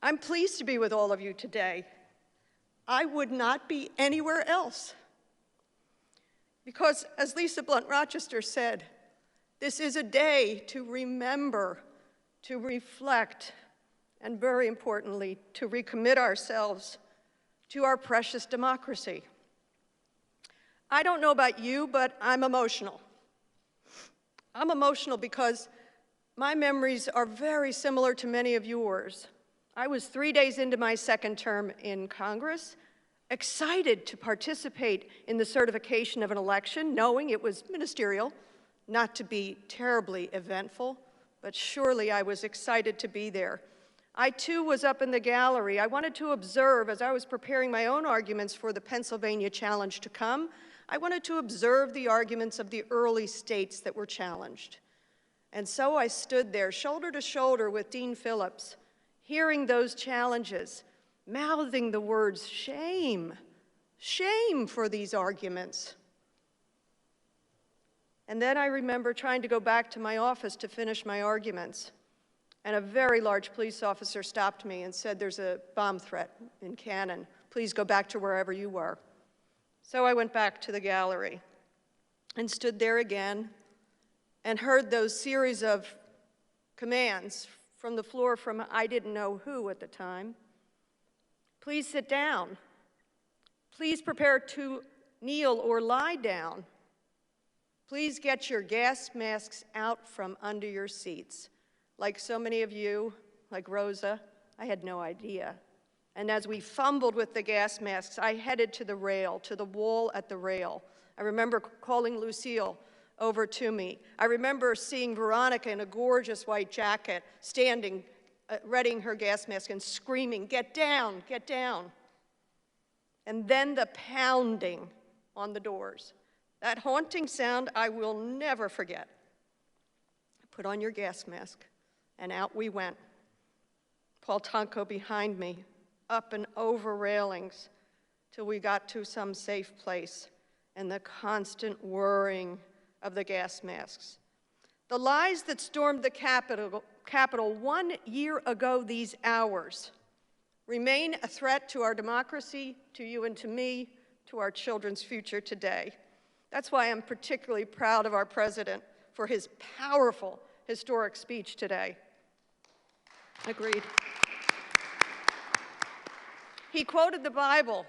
I'm pleased to be with all of you today. I would not be anywhere else. Because, as Lisa Blunt Rochester said, this is a day to remember, to reflect, and very importantly, to recommit ourselves to our precious democracy. I don't know about you, but I'm emotional. I'm emotional because my memories are very similar to many of yours. I was 3 days into my second term in Congress, excited to participate in the certification of an election, knowing it was ministerial, not to be terribly eventful, but surely I was excited to be there. I too was up in the gallery. I wanted to observe, as I was preparing my own arguments for the Pennsylvania challenge to come, I wanted to observe the arguments of the early states that were challenged. And so I stood there, shoulder to shoulder with Dean Phillips, hearing those challenges, mouthing the words, shame, shame for these arguments. And then I remember trying to go back to my office to finish my arguments. And a very large police officer stopped me and said, there's a bomb threat in Cannon. Please go back to wherever you were. So I went back to the gallery and stood there again and heard those series of commands from the floor from I didn't know who at the time. Please sit down. Please prepare to kneel or lie down. Please get your gas masks out from under your seats. Like so many of you, like Rosa, I had no idea. And as we fumbled with the gas masks, I headed to the rail, to the wall at the rail. I remember calling Lucille over to me. I remember seeing Veronica in a gorgeous white jacket, standing, readying her gas mask and screaming, get down, get down. And then the pounding on the doors. That haunting sound I will never forget. Put on your gas mask. And out we went. Paul Tonko behind me, up and over railings, till we got to some safe place, and the constant whirring of the gas masks. The lies that stormed the Capitol 1 year ago these hours remain a threat to our democracy, to you and to me, to our children's future today. That's why I'm particularly proud of our president for his powerful, historic speech today. Agreed. He quoted the Bible,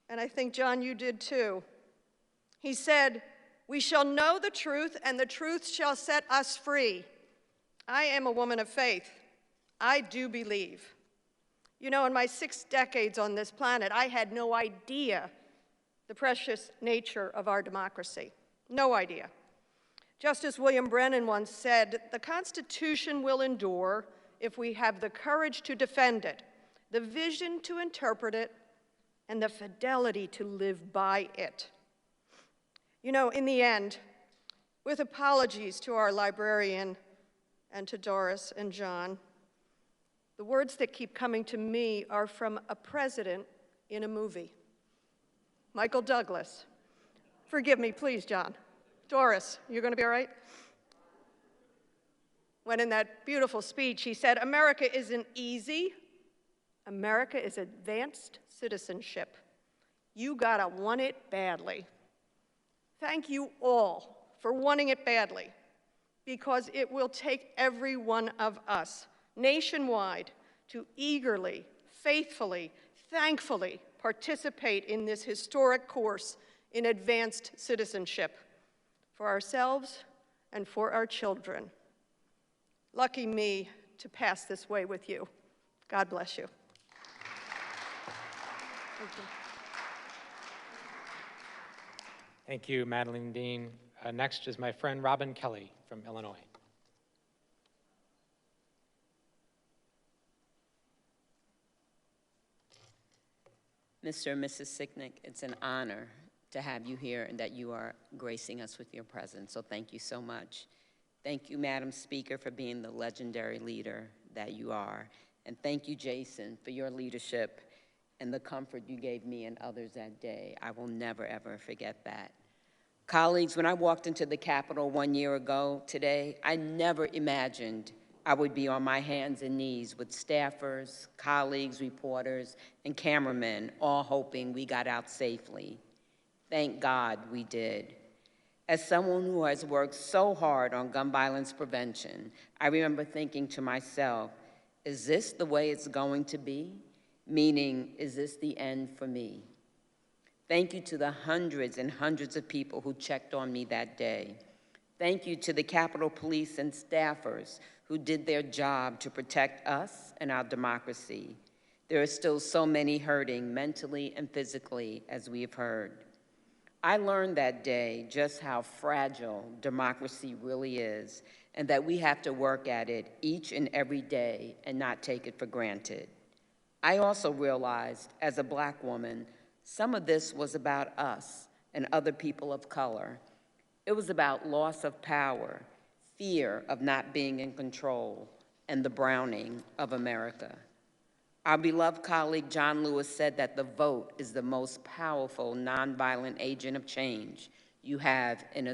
and I think, John, you did too. He said, "We shall know the truth, and the truth shall set us free." I am a woman of faith. I do believe. You know, in my 6 decades on this planet, I had no idea the precious nature of our democracy. No idea. Justice William Brennan once said, "The Constitution will endure if we have the courage to defend it, the vision to interpret it, and the fidelity to live by it." You know, in the end, with apologies to our librarian and to Doris and John, the words that keep coming to me are from a president in a movie. Michael Douglas. Forgive me, please, John. Doris, you're going to be all right? When in that beautiful speech, he said, "America isn't easy. America is advanced citizenship. You gotta want it badly." Thank you all for wanting it badly, because it will take every one of us nationwide to eagerly, faithfully, thankfully participate in this historic course in advanced citizenship for ourselves and for our children. Lucky me to pass this way with you. God bless you. Thank you. Thank you, Madeline Dean. Next is my friend Robin Kelly from Illinois. Mr. and Mrs. Sicknick, it's an honor to have you here and that you are gracing us with your presence, so thank you so much. Thank you, Madam Speaker, for being the legendary leader that you are. And thank you, Jason, for your leadership and the comfort you gave me and others that day. I will never, ever forget that. Colleagues, when I walked into the Capitol 1 year ago today, I never imagined I would be on my hands and knees with staffers, colleagues, reporters, and cameramen, all hoping we got out safely. Thank God we did. As someone who has worked so hard on gun violence prevention, I remember thinking to myself, is this the way it's going to be? Meaning, is this the end for me? Thank you to the hundreds and hundreds of people who checked on me that day. Thank you to the Capitol Police and staffers who did their job to protect us and our democracy. There are still so many hurting mentally and physically, as we have heard. I learned that day just how fragile democracy really is, and that we have to work at it each and every day and not take it for granted. I also realized, as a Black woman, some of this was about us and other people of color. It was about loss of power, fear of not being in control, and the browning of America. Our beloved colleague John Lewis said that the vote is the most powerful nonviolent agent of change you have in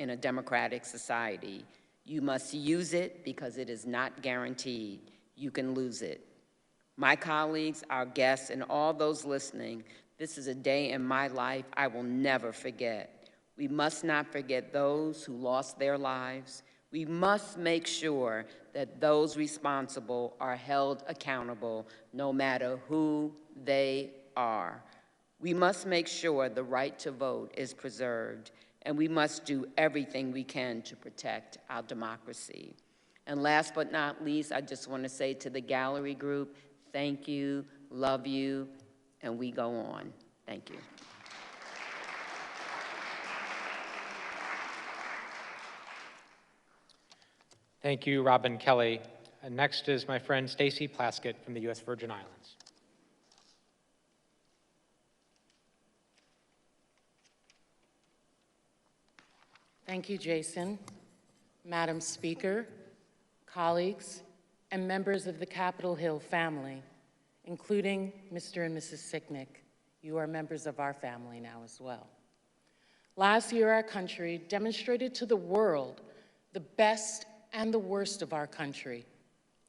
a democratic society. You must use it because it is not guaranteed. You can lose it. My colleagues, our guests, and all those listening, this is a day in my life I will never forget. We must not forget those who lost their lives. We must make sure that those responsible are held accountable, no matter who they are. We must make sure the right to vote is preserved, and we must do everything we can to protect our democracy. And last but not least, I just want to say to the gallery group, thank you, love you, and we go on. Thank you. Thank you, Robin Kelly. And next is my friend Stacy Plaskett from the U.S. Virgin Islands. Thank you, Jason. Madam Speaker, colleagues, and members of the Capitol Hill family, including Mr. and Mrs. Sicknick. You are members of our family now as well. Last year, our country demonstrated to the world the best and the worst of our country,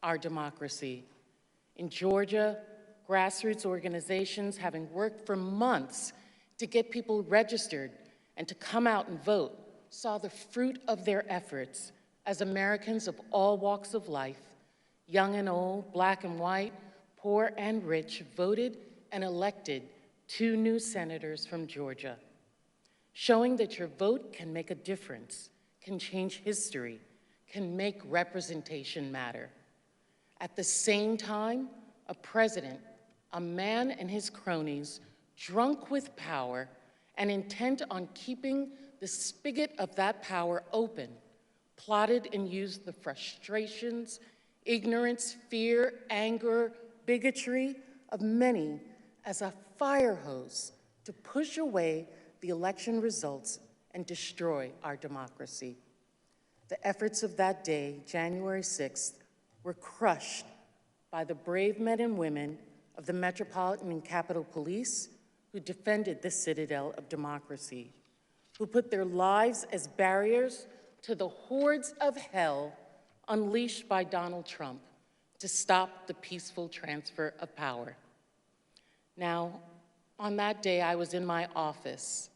our democracy. In Georgia, grassroots organizations, having worked for months to get people registered and to come out and vote, saw the fruit of their efforts as Americans of all walks of life, young and old, black and white, poor and rich, voted and elected 2 new senators from Georgia, showing that your vote can make a difference, can change history, can make representation matter. At the same time, a president, a man and his cronies, drunk with power and intent on keeping the spigot of that power open, plotted and used the frustrations, ignorance, fear, anger, bigotry of many as a fire hose to push away the election results and destroy our democracy. The efforts of that day, January 6th, were crushed by the brave men and women of the Metropolitan and Capitol Police who defended the citadel of democracy, who put their lives as barriers to the hordes of hell unleashed by Donald Trump to stop the peaceful transfer of power. Now, on that day, I was in my office,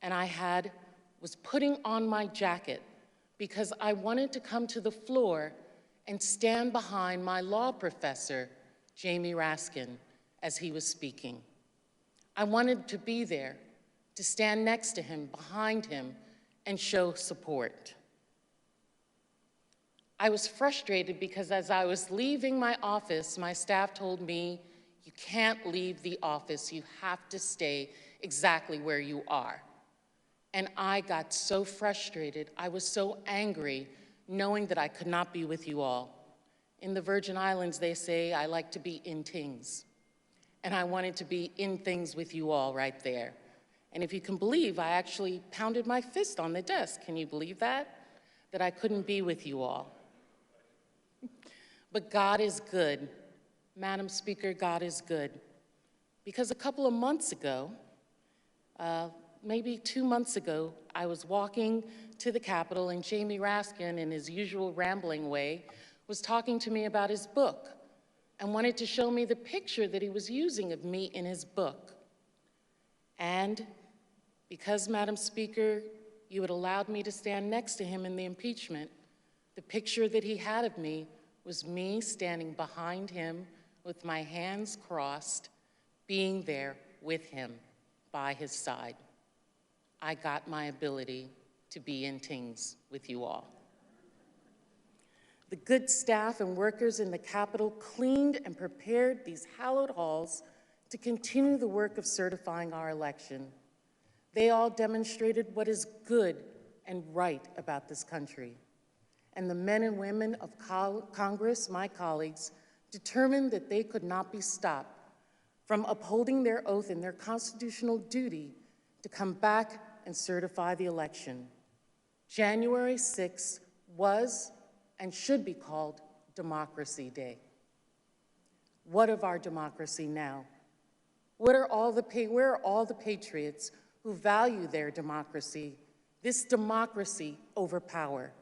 and I was putting on my jacket because I wanted to come to the floor and stand behind my law professor, Jamie Raskin, as he was speaking. I wanted to be there, to stand next to him, behind him, and show support. I was frustrated because as I was leaving my office, my staff told me, you can't leave the office, you have to stay exactly where you are. And I got so frustrated, I was so angry, knowing that I could not be with you all. In the Virgin Islands, they say, I like to be in things. And I wanted to be in things with you all right there. And if you can believe, I actually pounded my fist on the desk. Can you believe that? That I couldn't be with you all. But God is good. Madam Speaker, God is good. Because a couple of months ago, maybe 2 months ago, I was walking to the Capitol and Jamie Raskin, in his usual rambling way, was talking to me about his book and wanted to show me the picture that he was using of me in his book. And because, Madam Speaker, you had allowed me to stand next to him in the impeachment, the picture that he had of me was me standing behind him with my hands crossed, being there with him by his side. I got my ability to be in things with you all. The good staff and workers in the Capitol cleaned and prepared these hallowed halls to continue the work of certifying our election. They all demonstrated what is good and right about this country. And the men and women of Congress, my colleagues, determined that they could not be stopped from upholding their oath and their constitutional duty to come back and certify the election. January 6th was and should be called Democracy Day. What of our democracy now? Where are all the patriots who value their democracy, this democracy over power?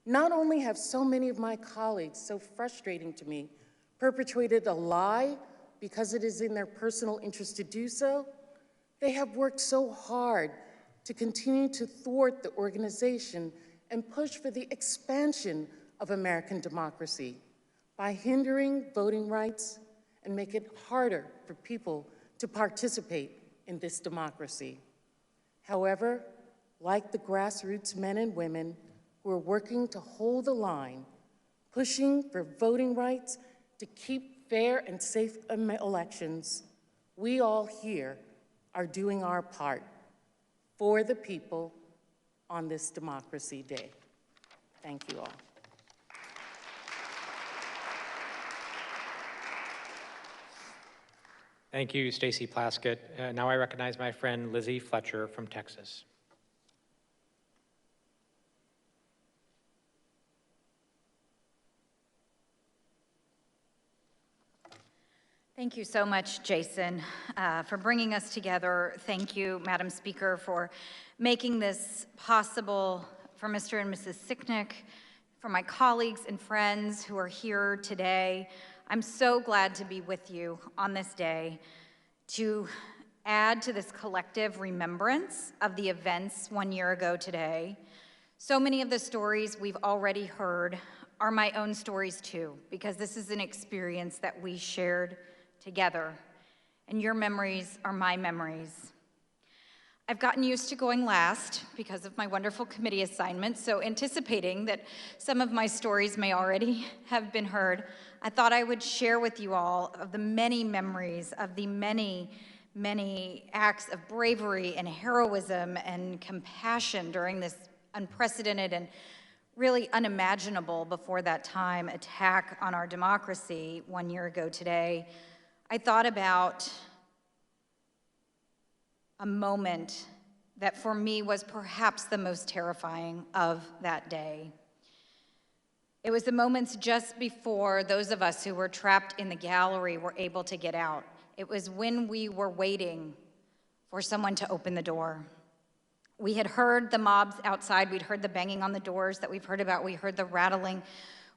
Not only have so many of my colleagues, so frustrating to me, perpetrated a lie because it is in their personal interest to do so, they have worked so hard to continue to thwart the organization and push for the expansion of American democracy by hindering voting rights and make it harder for people to participate in this democracy. However, like the grassroots men and women who are working to hold the line, pushing for voting rights to keep fair and safe elections, we all here are doing our part for the people on this Democracy Day. Thank you all. Thank you, Stacey Plaskett. Now I recognize my friend Lizzie Fletcher from Texas. Thank you so much, Jason, for bringing us together. Thank you, Madam Speaker, for making this possible, for Mr. and Mrs. Sicknick, for my colleagues and friends who are here today. I'm so glad to be with you on this day to add to this collective remembrance of the events 1 year ago today. So many of the stories we've already heard are my own stories too, because this is an experience that we shared together, and your memories are my memories. I've gotten used to going last because of my wonderful committee assignments, so anticipating that some of my stories may already have been heard, I thought I would share with you all of the many memories of the many acts of bravery and heroism and compassion during this unprecedented and really unimaginable before that time attack on our democracy 1 year ago today. I thought about a moment that for me was perhaps the most terrifying of that day. It was the moments just before those of us who were trapped in the gallery were able to get out. It was when we were waiting for someone to open the door. We had heard the mobs outside. We'd heard the banging on the doors that we've heard about. We heard the rattling.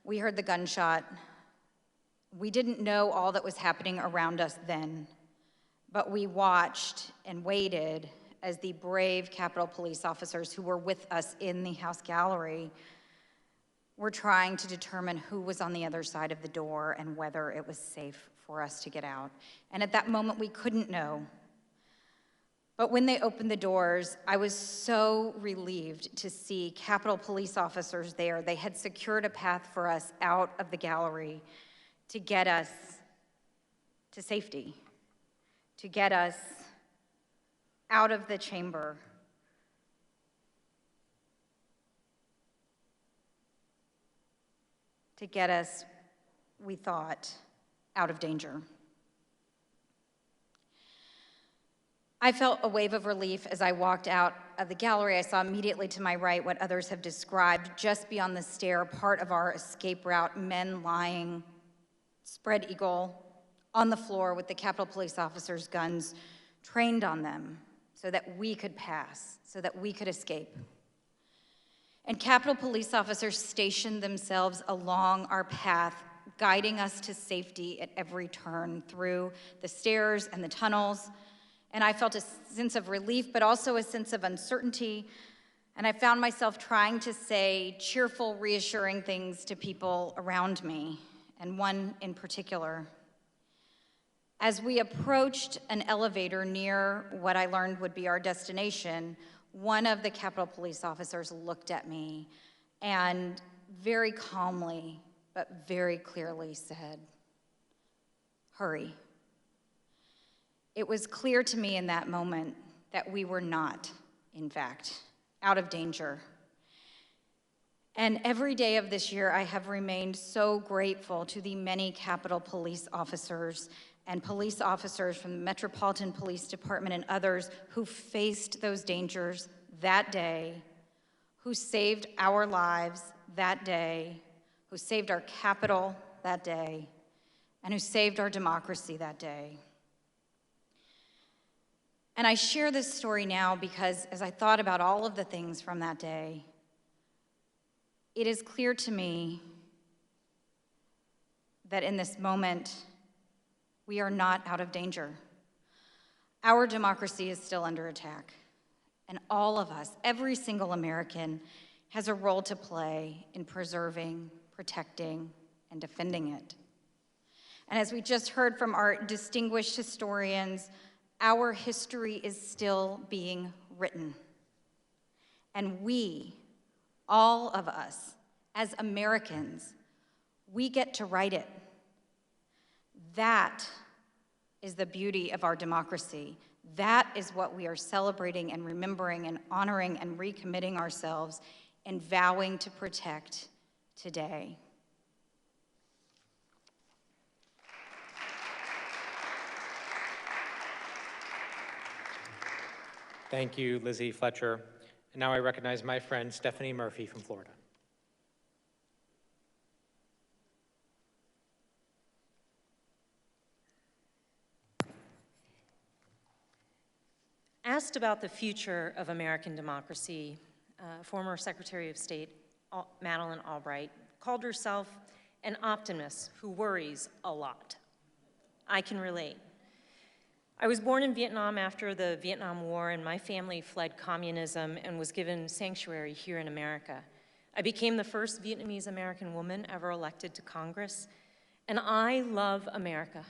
We heard the gunshot. We didn't know all that was happening around us then, but we watched and waited as the brave Capitol Police officers who were with us in the House gallery were trying to determine who was on the other side of the door and whether it was safe for us to get out. And at that moment, we couldn't know. But when they opened the doors, I was so relieved to see Capitol Police officers there. They had secured a path for us out of the gallery to get us to safety, to get us out of the chamber. To get us, we thought, out of danger. I felt a wave of relief as I walked out of the gallery. I saw immediately to my right what others have described, just beyond the stair, part of our escape route, men lying, spread eagle, on the floor with the Capitol Police officers' guns trained on them so that we could pass, so that we could escape. And Capitol Police officers stationed themselves along our path, guiding us to safety at every turn through the stairs and the tunnels. And I felt a sense of relief, but also a sense of uncertainty. And I found myself trying to say cheerful, reassuring things to people around me, and one in particular. As we approached an elevator near what I learned would be our destination, one of the Capitol Police officers looked at me and very calmly, but very clearly said, "Hurry." It was clear to me in that moment that we were not, in fact, out of danger. And every day of this year, I have remained so grateful to the many Capitol Police officers and police officers from the Metropolitan Police Department and others who faced those dangers that day, who saved our lives that day, who saved our Capitol that day, and who saved our democracy that day. And I share this story now because as I thought about all of the things from that day, it is clear to me that in this moment, we are not out of danger. Our democracy is still under attack. And all of us, every single American, has a role to play in preserving, protecting, and defending it. And as we just heard from our distinguished historians, our history is still being written. And we, all of us, as Americans, we get to write it. That is the beauty of our democracy. That is what we are celebrating and remembering and honoring and recommitting ourselves and vowing to protect today. Thank you, Lizzie Fletcher. And now I recognize my friend Stephanie Murphy from Florida. Asked about the future of American democracy, former Secretary of State Madeleine Albright called herself an optimist who worries a lot. I can relate. I was born in Vietnam after the Vietnam War, and my family fled communism and was given sanctuary here in America. I became the first Vietnamese American woman ever elected to Congress, and I love America,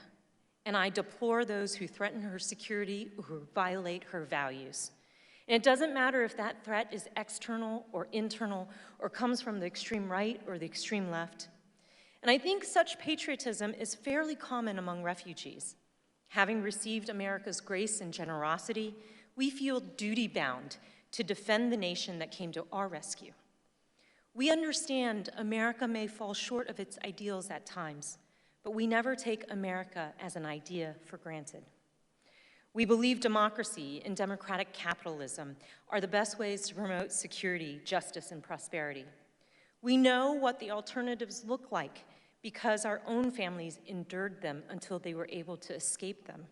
and I deplore those who threaten her security or who violate her values. And it doesn't matter if that threat is external or internal or comes from the extreme right or the extreme left. And I think such patriotism is fairly common among refugees. Having received America's grace and generosity, we feel duty-bound to defend the nation that came to our rescue. We understand America may fall short of its ideals at times, but we never take America as an idea for granted. We believe democracy and democratic capitalism are the best ways to promote security, justice, and prosperity. We know what the alternatives look like because our own families endured them until they were able to escape them.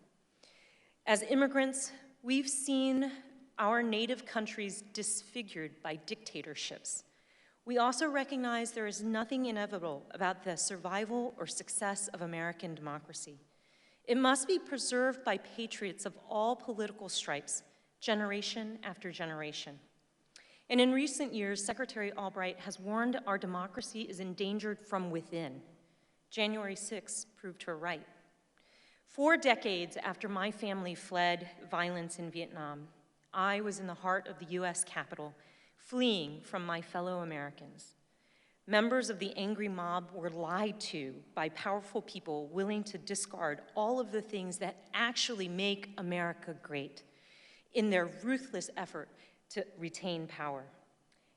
As immigrants, we've seen our native countries disfigured by dictatorships. We also recognize there is nothing inevitable about the survival or success of American democracy. It must be preserved by patriots of all political stripes, generation after generation. And in recent years, Secretary Albright has warned our democracy is endangered from within. January 6th proved her right. 4 decades after my family fled violence in Vietnam, I was in the heart of the US Capitol, fleeing from my fellow Americans. Members of the angry mob were lied to by powerful people willing to discard all of the things that actually make America great in their ruthless effort to retain power.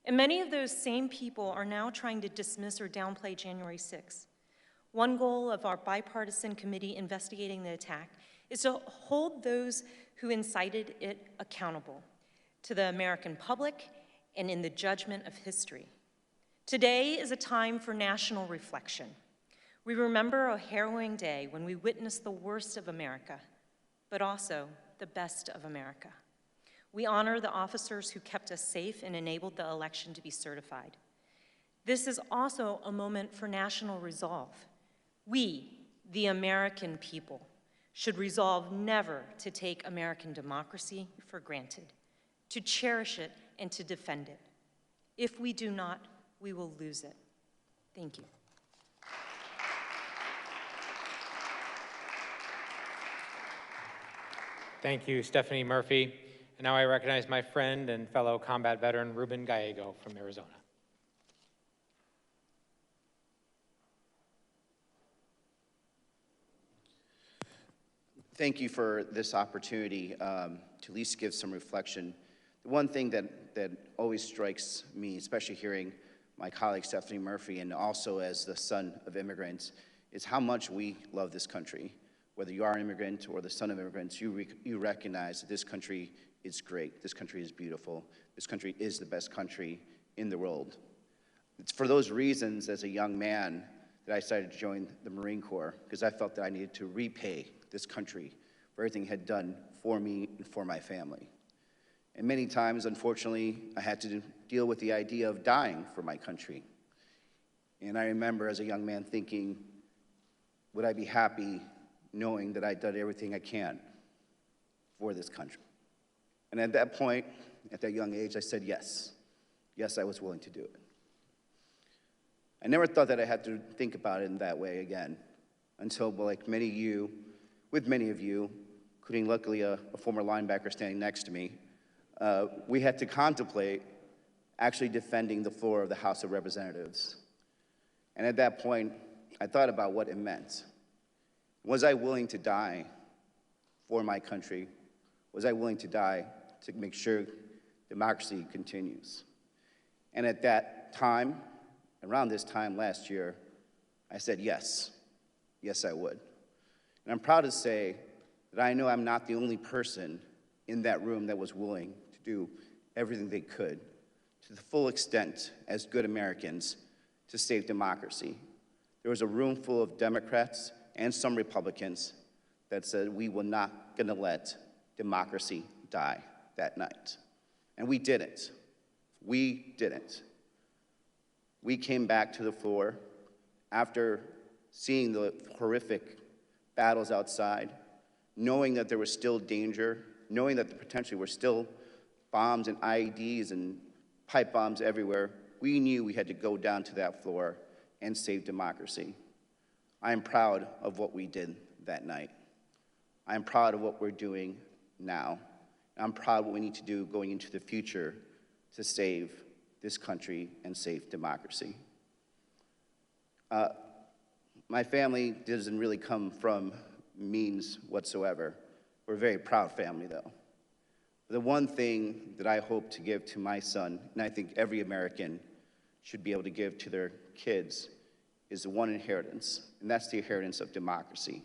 And many of those same people are now trying to dismiss or downplay January 6th. One goal of our bipartisan committee investigating the attack is to hold those who incited it accountable to the American public and in the judgment of history. Today is a time for national reflection. We remember a harrowing day when we witnessed the worst of America, but also the best of America. We honor the officers who kept us safe and enabled the election to be certified. This is also a moment for national resolve. We, the American people, should resolve never to take American democracy for granted, to cherish it and to defend it. If we do not, we will lose it. Thank you. Thank you, Stephanie Murphy. And now I recognize my friend and fellow combat veteran, Ruben Gallego from Arizona. Thank you for this opportunity to at least give some reflection. The one thing that always strikes me, especially hearing my colleague Stephanie Murphy, and also as the son of immigrants, is how much we love this country. Whether you are an immigrant or the son of immigrants, you recognize that this country is great, this country is beautiful, this country is the best country in the world. It's for those reasons, as a young man, that I decided to join the Marine Corps, because I felt that I needed to repay this country for everything it had done for me and for my family. And many times, unfortunately, I had to deal with the idea of dying for my country. And I remember as a young man thinking, would I be happy knowing that I'd done everything I can for this country? And at that point, at that young age, I said yes. Yes, I was willing to do it. I never thought that I had to think about it in that way again until, like many of you, including luckily a former linebacker standing next to me, we had to contemplate actually defending the floor of the House of Representatives. And at that point, I thought about what it meant. Was I willing to die for my country? Was I willing to die to make sure democracy continues? And at that time, around this time last year, I said yes. Yes, I would. And I'm proud to say that I know I'm not the only person in that room that was willing to do everything they could to the full extent as good Americans to save democracy. There was a room full of Democrats and some Republicans that said we were not going to let democracy die that night. And we didn't. We didn't. We came back to the floor after seeing the horrific battles outside, knowing that there was still danger, knowing that there potentially were still bombs and IEDs and pipe bombs everywhere, we knew we had to go down to that floor and save democracy. I am proud of what we did that night. I am proud of what we're doing now. I'm proud of what we need to do going into the future to save this country and save democracy. My family doesn't really come from means whatsoever. We're a very proud family, though. The one thing that I hope to give to my son, and I think every American should be able to give to their kids, is the one inheritance, and that's the inheritance of democracy.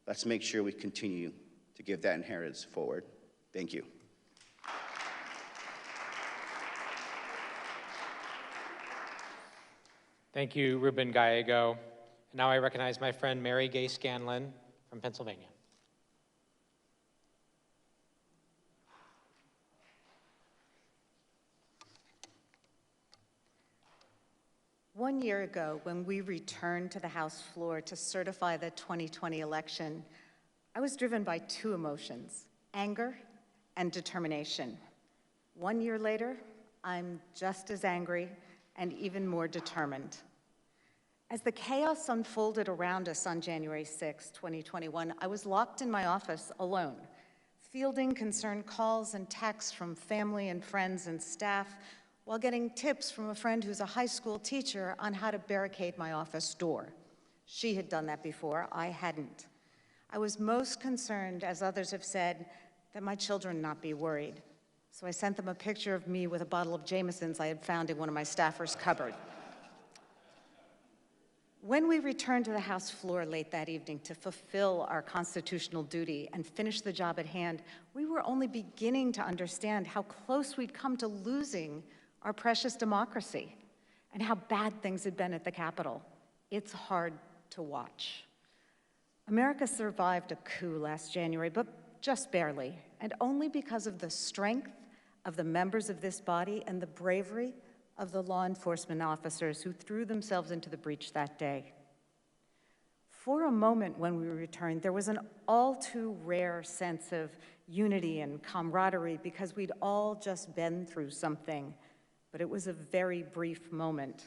Let's make sure we continue to give that inheritance forward. Thank you. Thank you, Ruben Gallego. And now I recognize my friend Mary Gay Scanlon from Pennsylvania. One year ago, when we returned to the House floor to certify the 2020 election, I was driven by two emotions, anger and determination. 1 year later, I'm just as angry and even more determined. As the chaos unfolded around us on January 6, 2021, I was locked in my office alone, fielding concerned calls and texts from family and friends and staff, while getting tips from a friend who's a high school teacher on how to barricade my office door. She had done that before, I hadn't. I was most concerned, as others have said, that my children not be worried. So I sent them a picture of me with a bottle of Jameson's I had found in one of my staffers' cupboard. When we returned to the House floor late that evening to fulfill our constitutional duty and finish the job at hand, we were only beginning to understand how close we'd come to losing our precious democracy and how bad things had been at the Capitol. It's hard to watch. America survived a coup last January, but just barely, and only because of the strength of the members of this body and the bravery of the law enforcement officers who threw themselves into the breach that day. For a moment when we returned, there was an all too rare sense of unity and camaraderie because we'd all just been through something, but it was a very brief moment.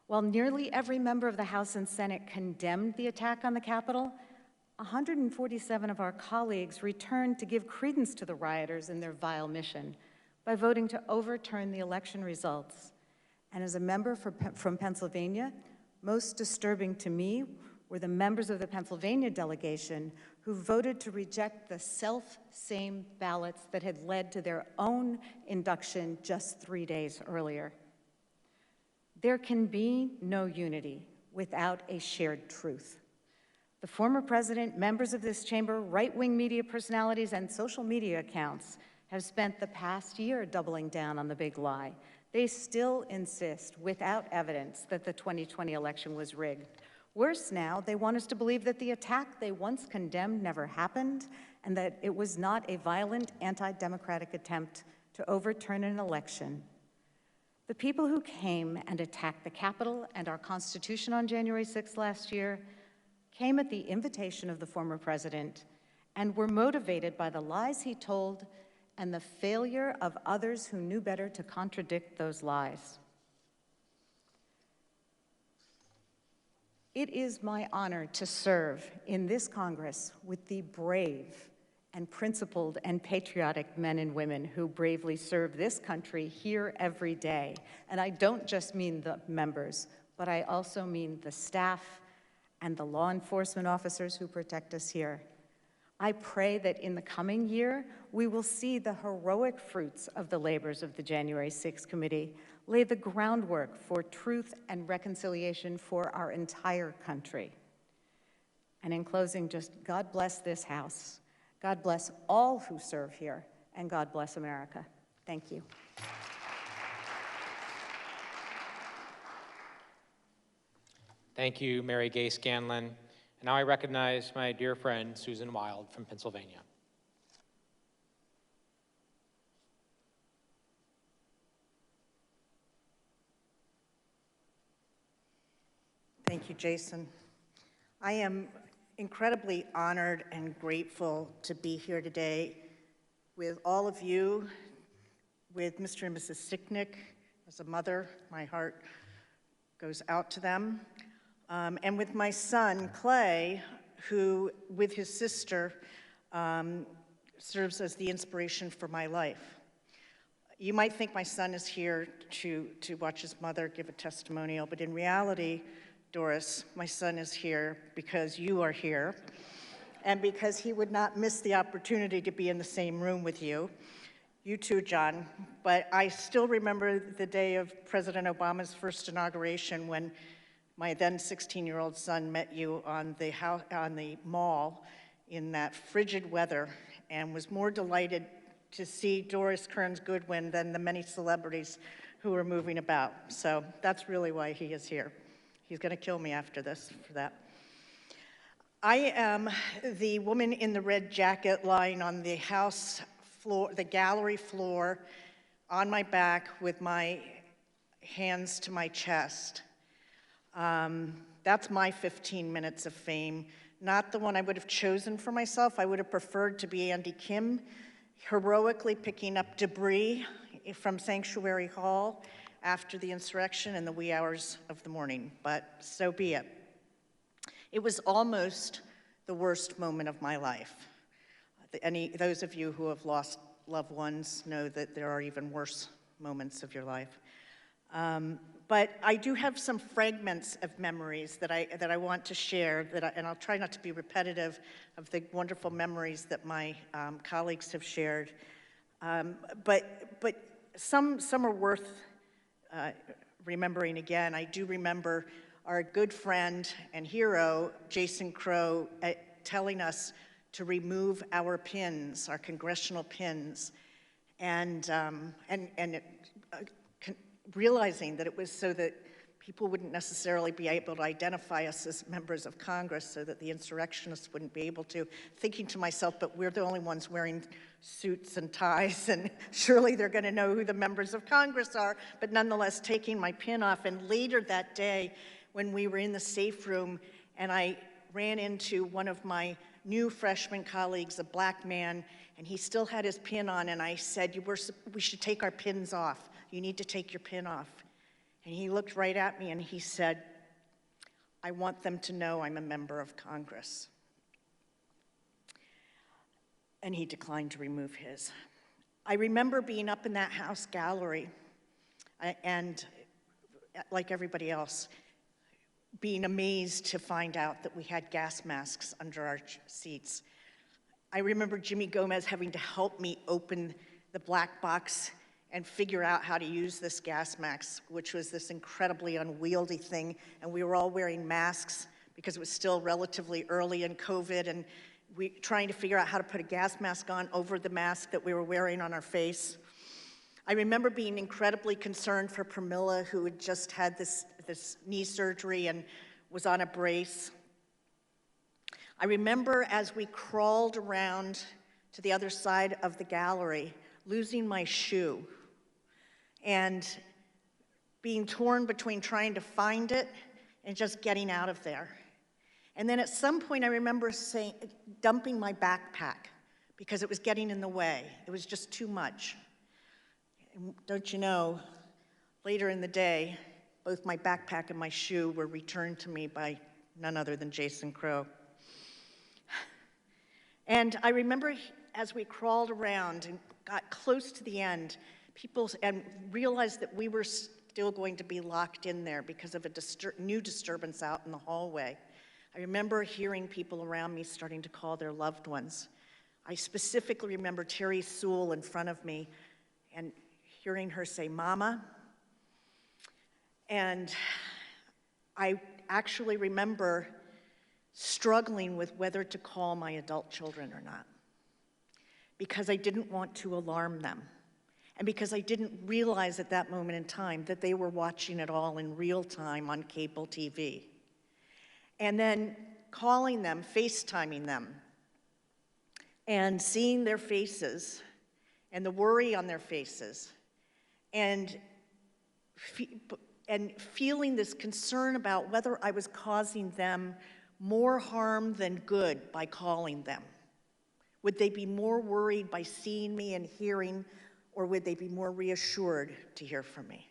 While nearly every member of the House and Senate condemned the attack on the Capitol, 147 of our colleagues returned to give credence to the rioters in their vile mission by voting to overturn the election results. And as a member from Pennsylvania, most disturbing to me were the members of the Pennsylvania delegation who voted to reject the self-same ballots that had led to their own induction just 3 days earlier. There can be no unity without a shared truth. The former president, members of this chamber, right-wing media personalities, and social media accounts have spent the past year doubling down on the big lie. They still insist, without evidence, that the 2020 election was rigged. Worse now, they want us to believe that the attack they once condemned never happened and that it was not a violent, anti-democratic attempt to overturn an election. The people who came and attacked the Capitol and our Constitution on January 6th last year came at the invitation of the former president and were motivated by the lies he told and the failure of others who knew better to contradict those lies. It is my honor to serve in this Congress with the brave and principled and patriotic men and women who bravely serve this country here every day. And I don't just mean the members, but I also mean the staff and the law enforcement officers who protect us here. I pray that in the coming year, we will see the heroic fruits of the labors of the January 6th Committee lay the groundwork for truth and reconciliation for our entire country. And in closing, just God bless this House. God bless all who serve here, and God bless America. Thank you. Thank you, Mary Gay Scanlon. And now I recognize my dear friend, Susan Wild from Pennsylvania. Thank you, Jason. I am incredibly honored and grateful to be here today with all of you, with Mr. and Mrs. Sicknick. As a mother, my heart goes out to them. And with my son, Clay, who, with his sister, serves as the inspiration for my life. You might think my son is here to watch his mother give a testimonial, but in reality, Doris, my son is here because you are here, and because he would not miss the opportunity to be in the same room with you. You too, John. But I still remember the day of President Obama's first inauguration when my then 16-year-old son met you on the mall in that frigid weather and was more delighted to see Doris Kearns Goodwin than the many celebrities who were moving about. So that's really why he is here. He's going to kill me after this for that. I am the woman in the red jacket lying on the house floor, the gallery floor, on my back with my hands to my chest. That's my 15 minutes of fame, not the one I would have chosen for myself. I would have preferred to be Andy Kim, heroically picking up debris from Sanctuary Hall after the insurrection in the wee hours of the morning, but so be it. It was almost the worst moment of my life. Those of you who have lost loved ones know that there are even worse moments of your life. But I do have some fragments of memories that I want to share, and I'll try not to be repetitive of the wonderful memories that my colleagues have shared. But some are worth remembering again. I do remember our good friend and hero, Jason Crow, telling us to remove our pins, our congressional pins, and realizing that it was so that people wouldn't necessarily be able to identify us as members of Congress, so that the insurrectionists wouldn't be able to, thinking to myself, but we're the only ones wearing suits and ties, and surely they're going to know who the members of Congress are, but nonetheless taking my pin off. And later that day, when we were in the safe room, and I ran into one of my new freshman colleagues, a black man, and he still had his pin on, and I said, we should take our pins off. You need to take your pin off. And he looked right at me and he said, I want them to know I'm a member of Congress. And he declined to remove his. I remember being up in that house gallery and, like everybody else, being amazed to find out that we had gas masks under our seats. I remember Jimmy Gomez having to help me open the black box and figure out how to use this gas mask, which was this incredibly unwieldy thing, and we were all wearing masks because it was still relatively early in COVID, and trying to figure out how to put a gas mask on over the mask that we were wearing on our face. I remember being incredibly concerned for Pramila, who had just had this knee surgery and was on a brace. I remember as we crawled around to the other side of the gallery, losing my shoe and being torn between trying to find it and just getting out of there. And then at some point I remember dumping my backpack because it was getting in the way. It was just too much. And don't you know, later in the day, both my backpack and my shoe were returned to me by none other than Jason Crow. And I remember as we crawled around and got close to the end, and realized that we were still going to be locked in there because of a new disturbance out in the hallway. I remember hearing people around me starting to call their loved ones. I specifically remember Terry Sewell in front of me and hearing her say, Mama. And I actually remember struggling with whether to call my adult children or not, because I didn't want to alarm them. And because I didn't realize at that moment in time that they were watching it all in real time on cable TV. And then calling them, FaceTiming them, and seeing their faces and the worry on their faces, and feeling this concern about whether I was causing them more harm than good by calling them? Would they be more worried by seeing me and hearing, or would they be more reassured to hear from me?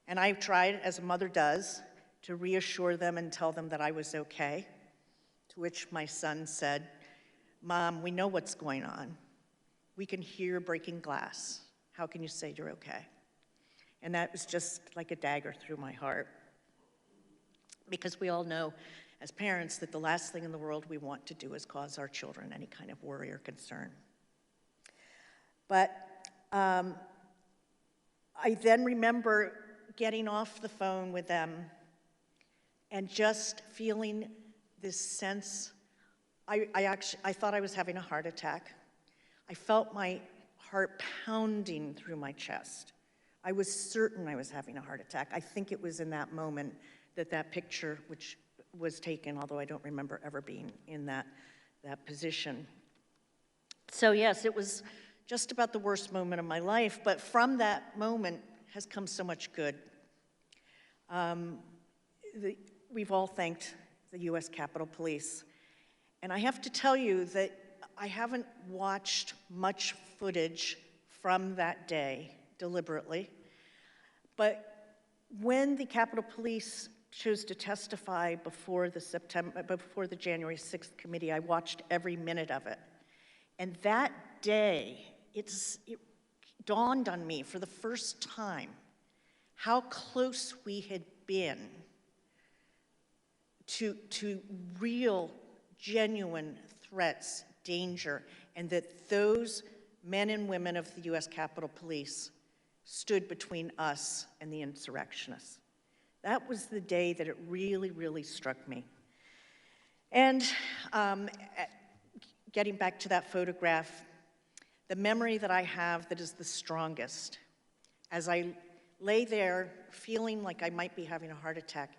And I've tried, as a mother does, to reassure them and tell them that I was okay, to which my son said, "Mom, we know what's going on. We can hear breaking glass. How can you say you're okay?" And that was just like a dagger through my heart. Because we all know, as parents, that the last thing in the world we want to do is cause our children any kind of worry or concern. But I then remember getting off the phone with them and just feeling this sense. I thought I was having a heart attack. I felt my heart pounding through my chest. I was certain I was having a heart attack. I think it was in that moment that that picture, which was taken, although I don't remember ever being in that position. So yes, it was just about the worst moment of my life, but from that moment has come so much good. We've all thanked the US Capitol Police, and I have to tell you that I haven't watched much footage from that day deliberately, but when the Capitol Police chose to testify before the January 6th committee, I watched every minute of it. And that day, it dawned on me for the first time how close we had been to real, genuine threats, danger, and that those men and women of the US Capitol Police stood between us and the insurrectionists. That was the day that it really, really struck me. And getting back to that photograph, the memory that I have that is the strongest, as I lay there feeling like I might be having a heart attack,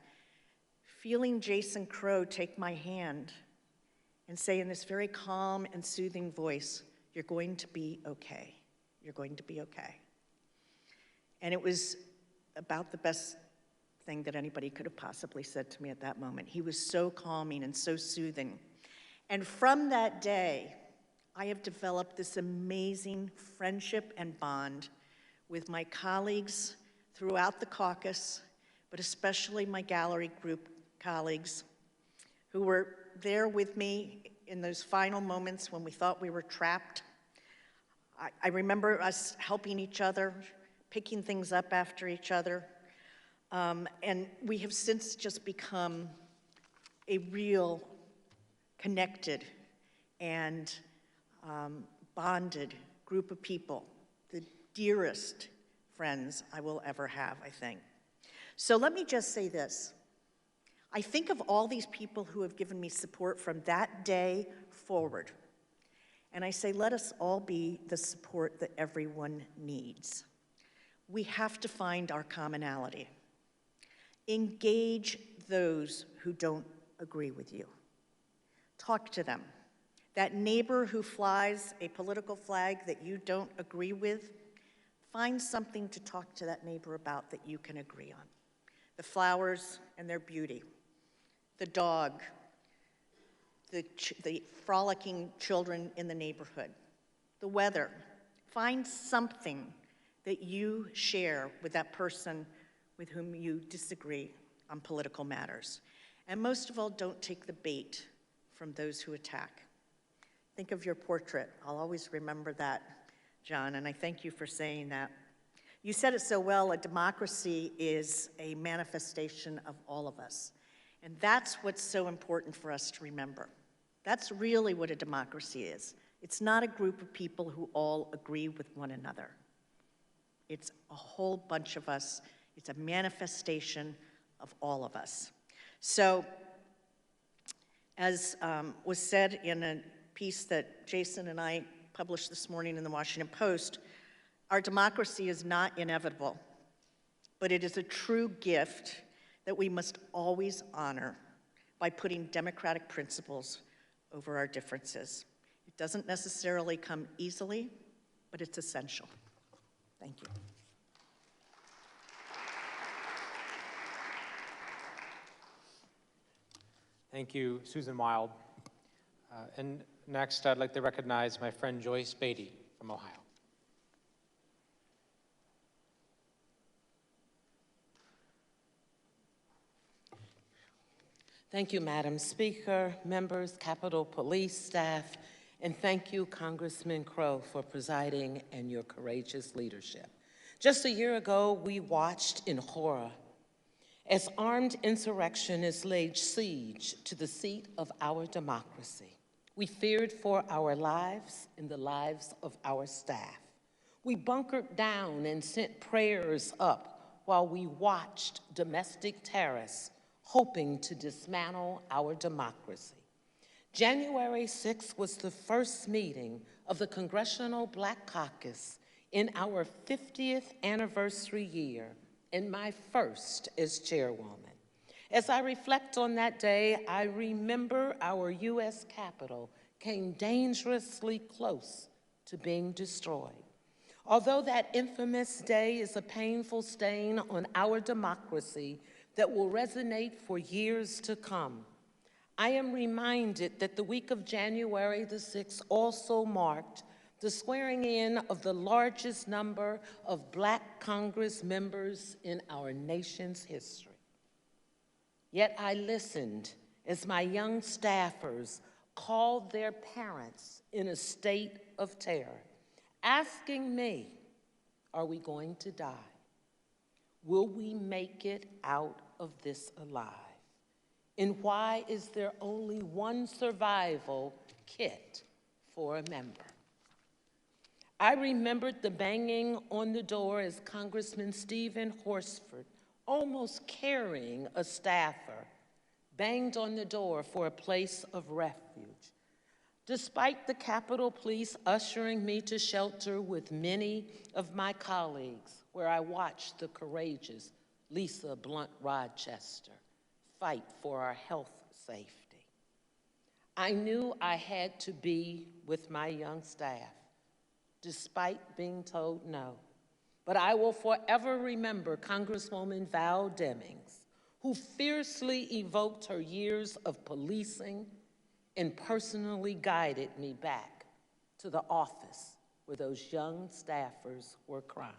feeling Jason Crow take my hand and say in this very calm and soothing voice, "You're going to be okay. You're going to be okay." And it was about the best thing that anybody could have possibly said to me at that moment. He was so calming and so soothing. And from that day, I have developed this amazing friendship and bond with my colleagues throughout the caucus, but especially my gallery group colleagues who were there with me in those final moments when we thought we were trapped. I remember us helping each other, picking things up after each other, and we have since just become a real connected and bonded group of people, the dearest friends I will ever have, I think. So let me just say this. I think of all these people who have given me support from that day forward, and I say, let us all be the support that everyone needs. We have to find our commonality. Engage those who don't agree with you. Talk to them. That neighbor who flies a political flag that you don't agree with, find something to talk to that neighbor about that you can agree on. The flowers and their beauty, the dog, the frolicking children in the neighborhood, the weather. Find something that you share with that person with whom you disagree on political matters. And most of all, don't take the bait from those who attack. Think of your portrait. I'll always remember that, John, and I thank you for saying that. You said it so well, a democracy is a manifestation of all of us. And that's what's so important for us to remember. That's really what a democracy is. It's not a group of people who all agree with one another. It's a whole bunch of us. It's a manifestation of all of us. So, as was said in a piece that Jason and I published this morning in the Washington Post, our democracy is not inevitable, but it is a true gift that we must always honor by putting democratic principles over our differences. It doesn't necessarily come easily, but it's essential. Thank you. Thank you, Susan Wild. And next, I'd like to recognize my friend Joyce Beatty from Ohio. Thank you, Madam Speaker, members, Capitol Police staff, and thank you, Congressman Crow, for presiding and your courageous leadership. Just a year ago, we watched in horror as armed insurrectionists laid siege to the seat of our democracy. We feared for our lives and the lives of our staff. We bunkered down and sent prayers up while we watched domestic terrorists hoping to dismantle our democracy. January 6th was the first meeting of the Congressional Black Caucus in our 50th anniversary year, and my first as chairwoman. As I reflect on that day, I remember our U.S. Capitol came dangerously close to being destroyed. Although that infamous day is a painful stain on our democracy that will resonate for years to come, I am reminded that the week of January the 6th also marked the swearing in of the largest number of Black Congress members in our nation's history. Yet I listened as my young staffers called their parents in a state of terror, asking me, are we going to die? Will we make it out of this alive? And why is there only one survival kit for a member? I remembered the banging on the door as Congressman Stephen Horsford, almost carrying a staffer, banged on the door for a place of refuge. Despite the Capitol Police ushering me to shelter with many of my colleagues, where I watched the courageous Lisa Blunt Rochester fight for our health safety, I knew I had to be with my young staff, despite being told no. But I will forever remember Congresswoman Val Demings, who fiercely evoked her years of policing and personally guided me back to the office where those young staffers were crying.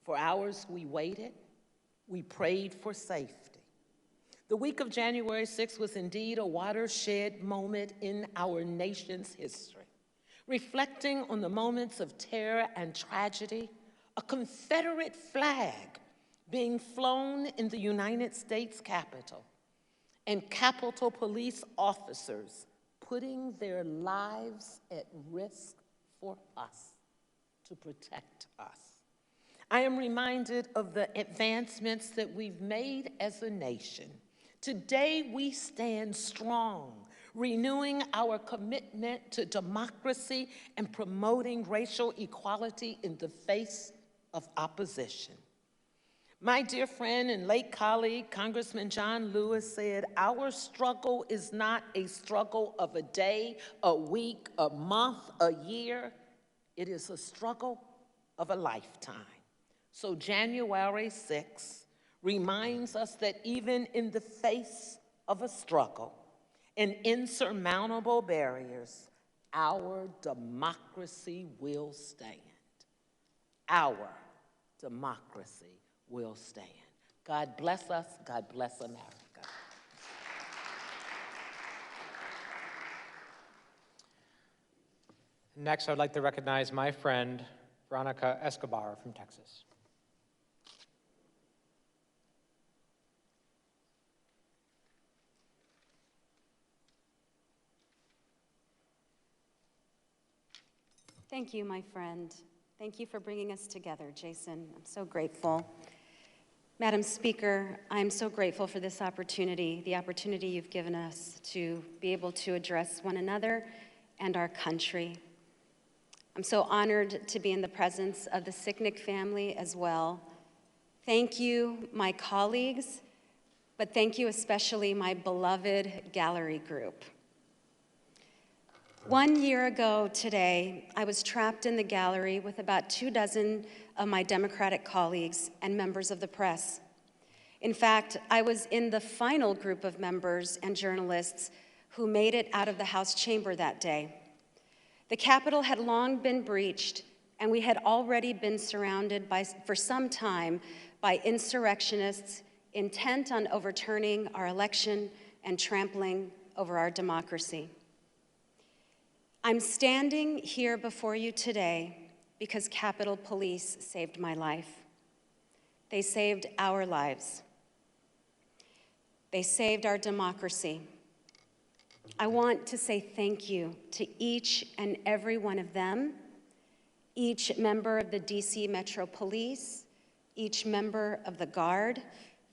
For hours we waited, we prayed for safety. The week of January 6th was indeed a watershed moment in our nation's history. Reflecting on the moments of terror and tragedy, a Confederate flag being flown in the United States Capitol, and Capitol Police officers putting their lives at risk for us, to protect us. I am reminded of the advancements that we've made as a nation. Today we stand strong, renewing our commitment to democracy and promoting racial equality in the face of opposition. My dear friend and late colleague, Congressman John Lewis, said, our struggle is not a struggle of a day, a week, a month, a year. It is a struggle of a lifetime. So January 6th reminds us that even in the face of a struggle and insurmountable barriers, our democracy will stand. Our democracy will stand. God bless us. God bless America. Next, I'd like to recognize my friend, Veronica Escobar from Texas. Thank you, my friend. Thank you for bringing us together, Jason. I'm so grateful. Madam Speaker, I'm so grateful for this opportunity, the opportunity you've given us to be able to address one another and our country. I'm so honored to be in the presence of the Sicknick family as well. Thank you, my colleagues, but thank you especially my beloved gallery group. 1 year ago today, I was trapped in the gallery with about 24 of my Democratic colleagues and members of the press. In fact, I was in the final group of members and journalists who made it out of the House chamber that day. The Capitol had long been breached, and we had already been surrounded for some time by insurrectionists intent on overturning our election and trampling over our democracy. I'm standing here before you today because Capitol Police saved my life. They saved our lives. They saved our democracy. I want to say thank you to each and every one of them, each member of the DC Metro Police, each member of the Guard,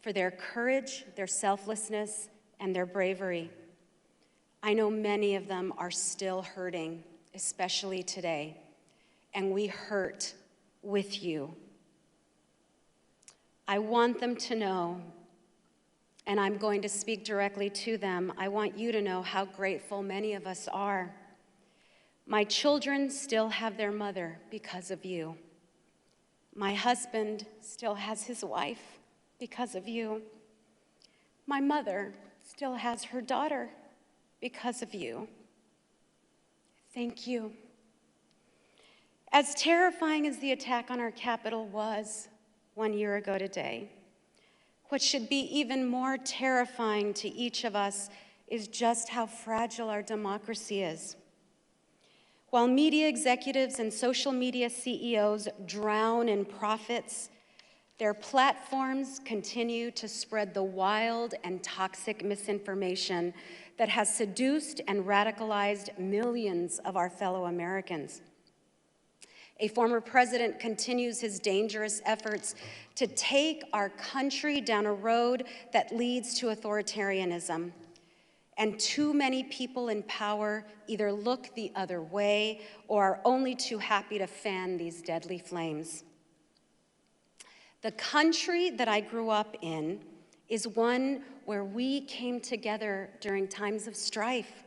for their courage, their selflessness, and their bravery. I know many of them are still hurting, especially today, and we hurt with you. I want them to know, and I'm going to speak directly to them, I want you to know how grateful many of us are. My children still have their mother because of you. My husband still has his wife because of you. My mother still has her daughter because of you. Thank you. As terrifying as the attack on our Capitol was 1 year ago today, what should be even more terrifying to each of us is just how fragile our democracy is. While media executives and social media CEOs drown in profits, their platforms continue to spread the wild and toxic misinformation that has seduced and radicalized millions of our fellow Americans. A former president continues his dangerous efforts to take our country down a road that leads to authoritarianism. And too many people in power either look the other way or are only too happy to fan these deadly flames. The country that I grew up in is one where we came together during times of strife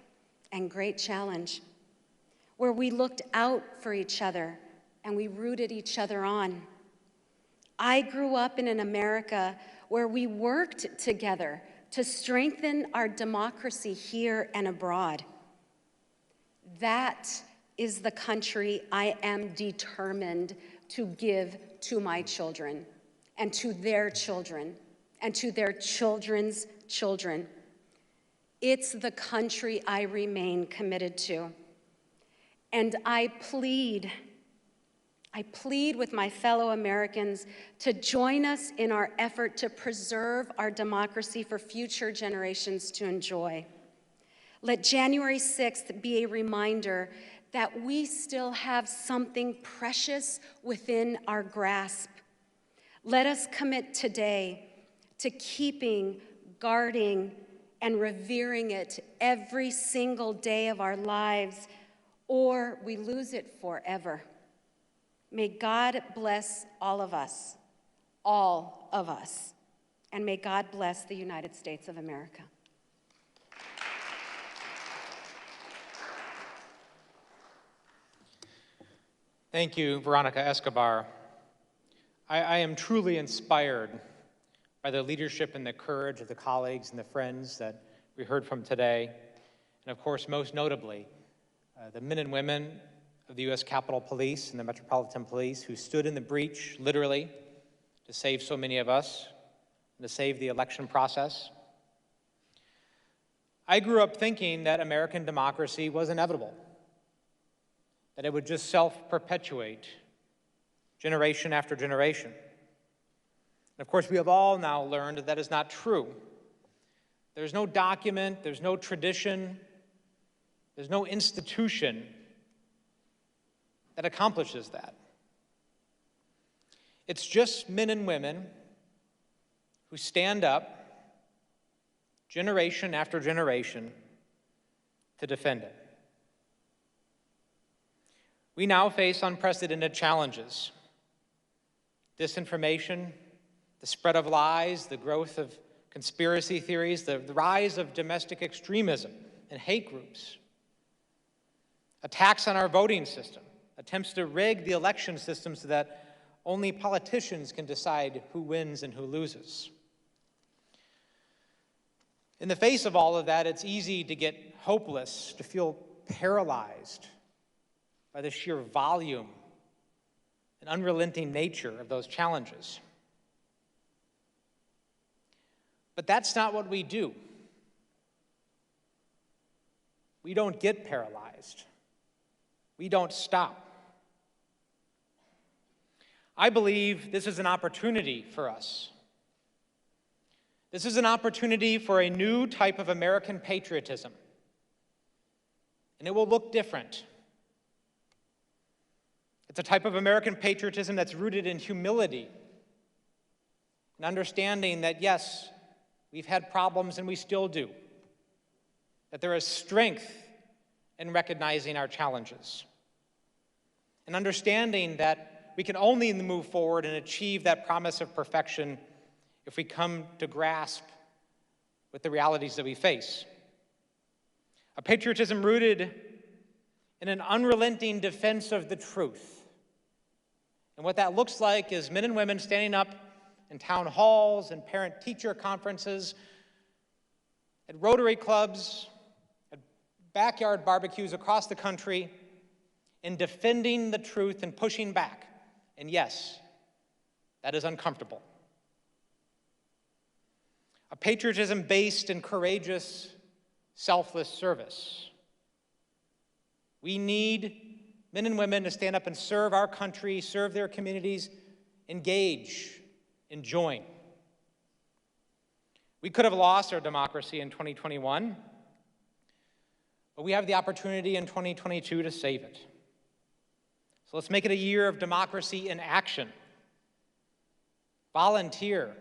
and great challenge, where we looked out for each other and we rooted each other on. I grew up in an America where we worked together to strengthen our democracy here and abroad. That is the country I am determined to give to my children and to their children and to their children's children. It's the country I remain committed to. And I plead with my fellow Americans to join us in our effort to preserve our democracy for future generations to enjoy. Let January 6th be a reminder that we still have something precious within our grasp. Let us commit today to keeping, guarding, and revering it every single day of our lives, or we lose it forever. May God bless all of us, and may God bless the United States of America. Thank you, Veronica Escobar. I am truly inspired by the leadership and the courage of the colleagues and the friends that we heard from today, and of course, most notably, the men and women of the U.S. Capitol Police and the Metropolitan Police who stood in the breach, literally, to save so many of us, and to save the election process. I grew up thinking that American democracy was inevitable, that it would just self-perpetuate generation after generation. And of course, we have all now learned that is not true. There's no document, there's no tradition, there's no institution that accomplishes that. It's just men and women who stand up generation after generation to defend it. We now face unprecedented challenges. Disinformation, the spread of lies, the growth of conspiracy theories, the rise of domestic extremism and hate groups, attacks on our voting system, attempts to rig the election system so that only politicians can decide who wins and who loses. In the face of all of that, it's easy to get hopeless, to feel paralyzed by the sheer volume and unrelenting nature of those challenges. But that's not what we do. We don't get paralyzed. We don't stop. I believe this is an opportunity for us. This is an opportunity for a new type of American patriotism, and it will look different. It's a type of American patriotism that's rooted in humility and understanding that, yes, we've had problems and we still do, that there is strength in recognizing our challenges, and understanding that we can only move forward and achieve that promise of perfection if we come to grasp with the realities that we face. A patriotism rooted in an unrelenting defense of the truth. And what that looks like is men and women standing up in town halls and parent-teacher conferences, at Rotary clubs, at backyard barbecues across the country, in defending the truth and pushing back. And yes, that is uncomfortable. A patriotism based in courageous, selfless service. We need men and women to stand up and serve our country, serve their communities, engage, and join. We could have lost our democracy in 2021, but we have the opportunity in 2022 to save it. So let's make it a year of democracy in action. Volunteer,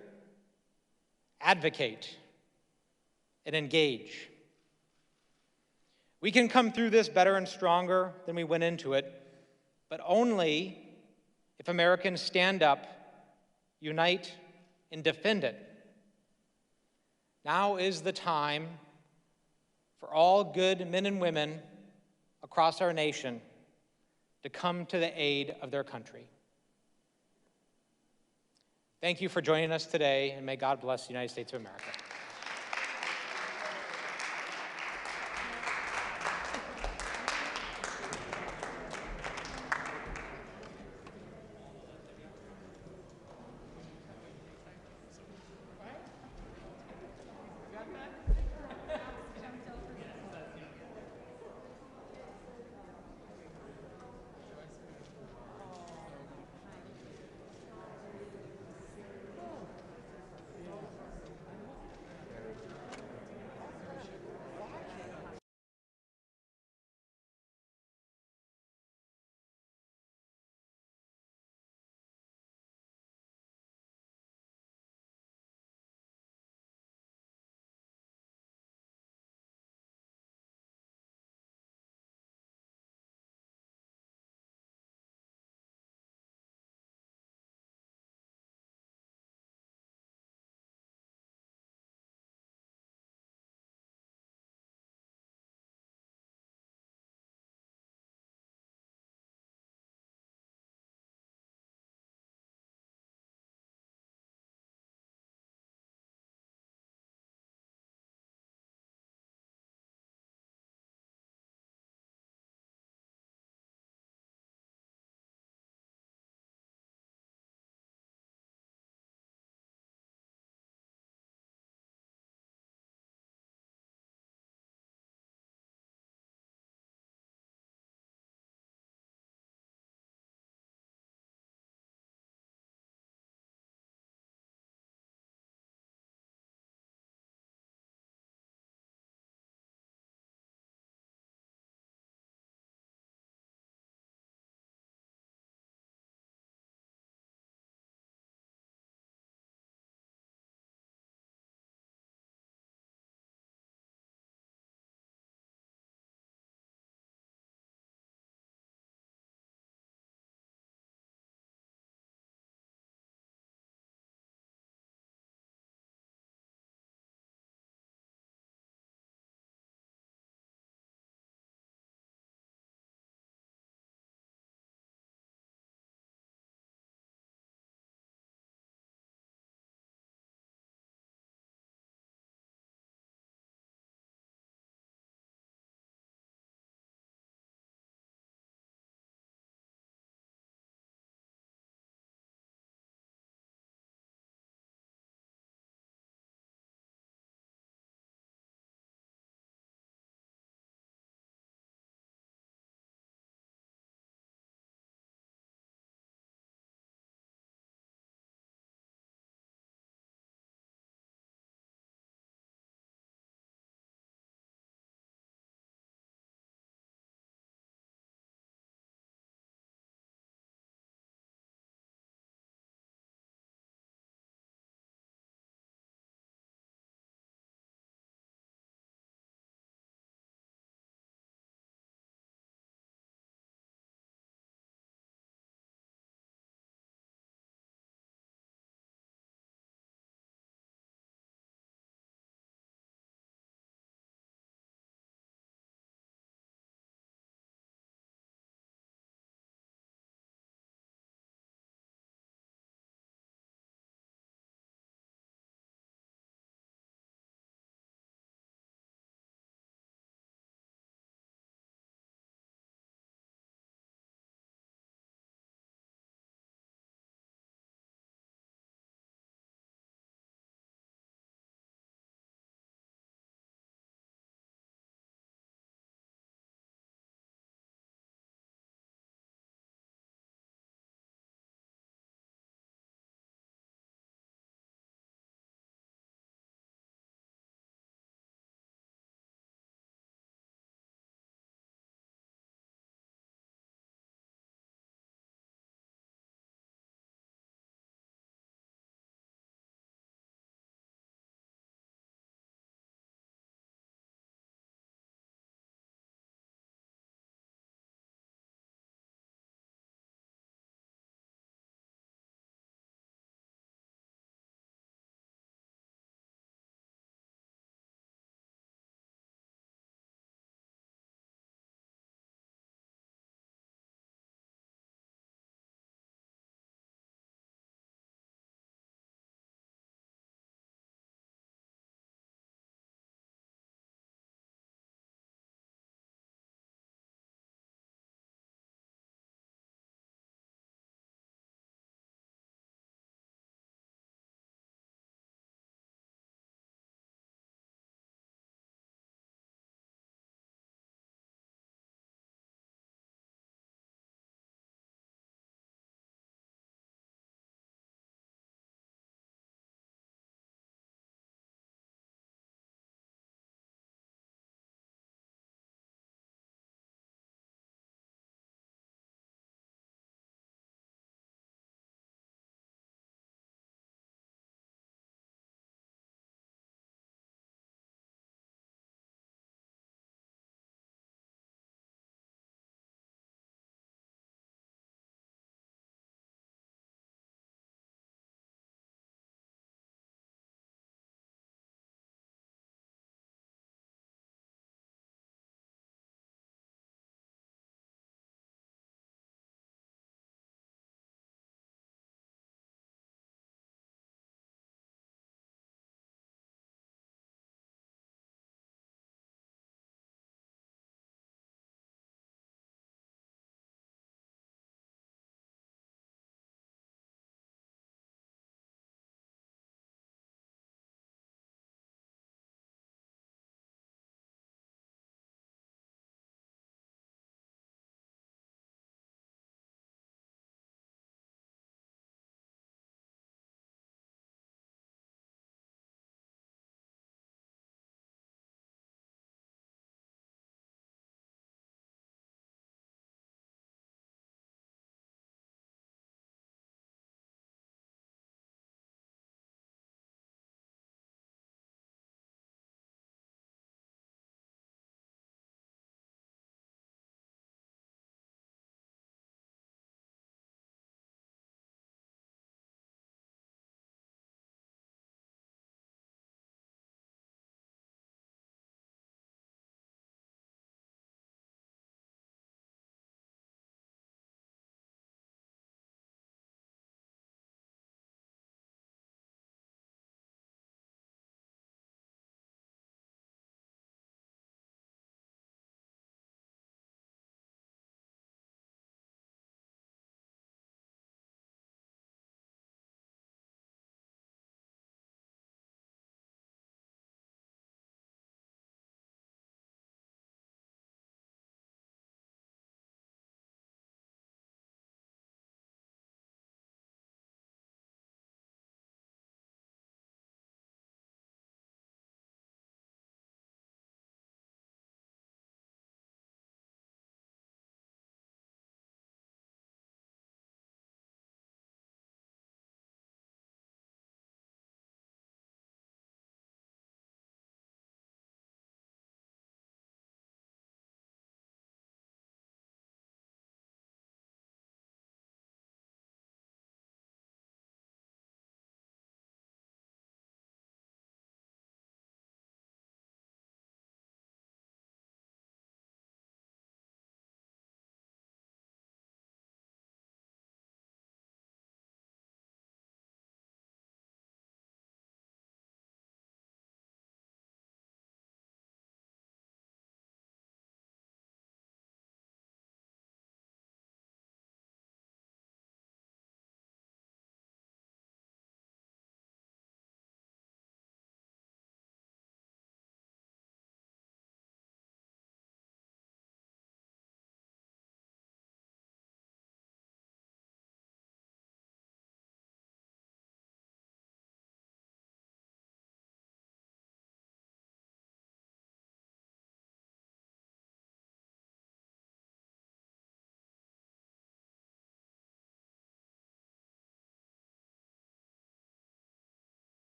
advocate, and engage. We can come through this better and stronger than we went into it, but only if Americans stand up, unite, and defend it. Now is the time for all good men and women across our nation to come to the aid of their country. Thank you for joining us today, and may God bless the United States of America.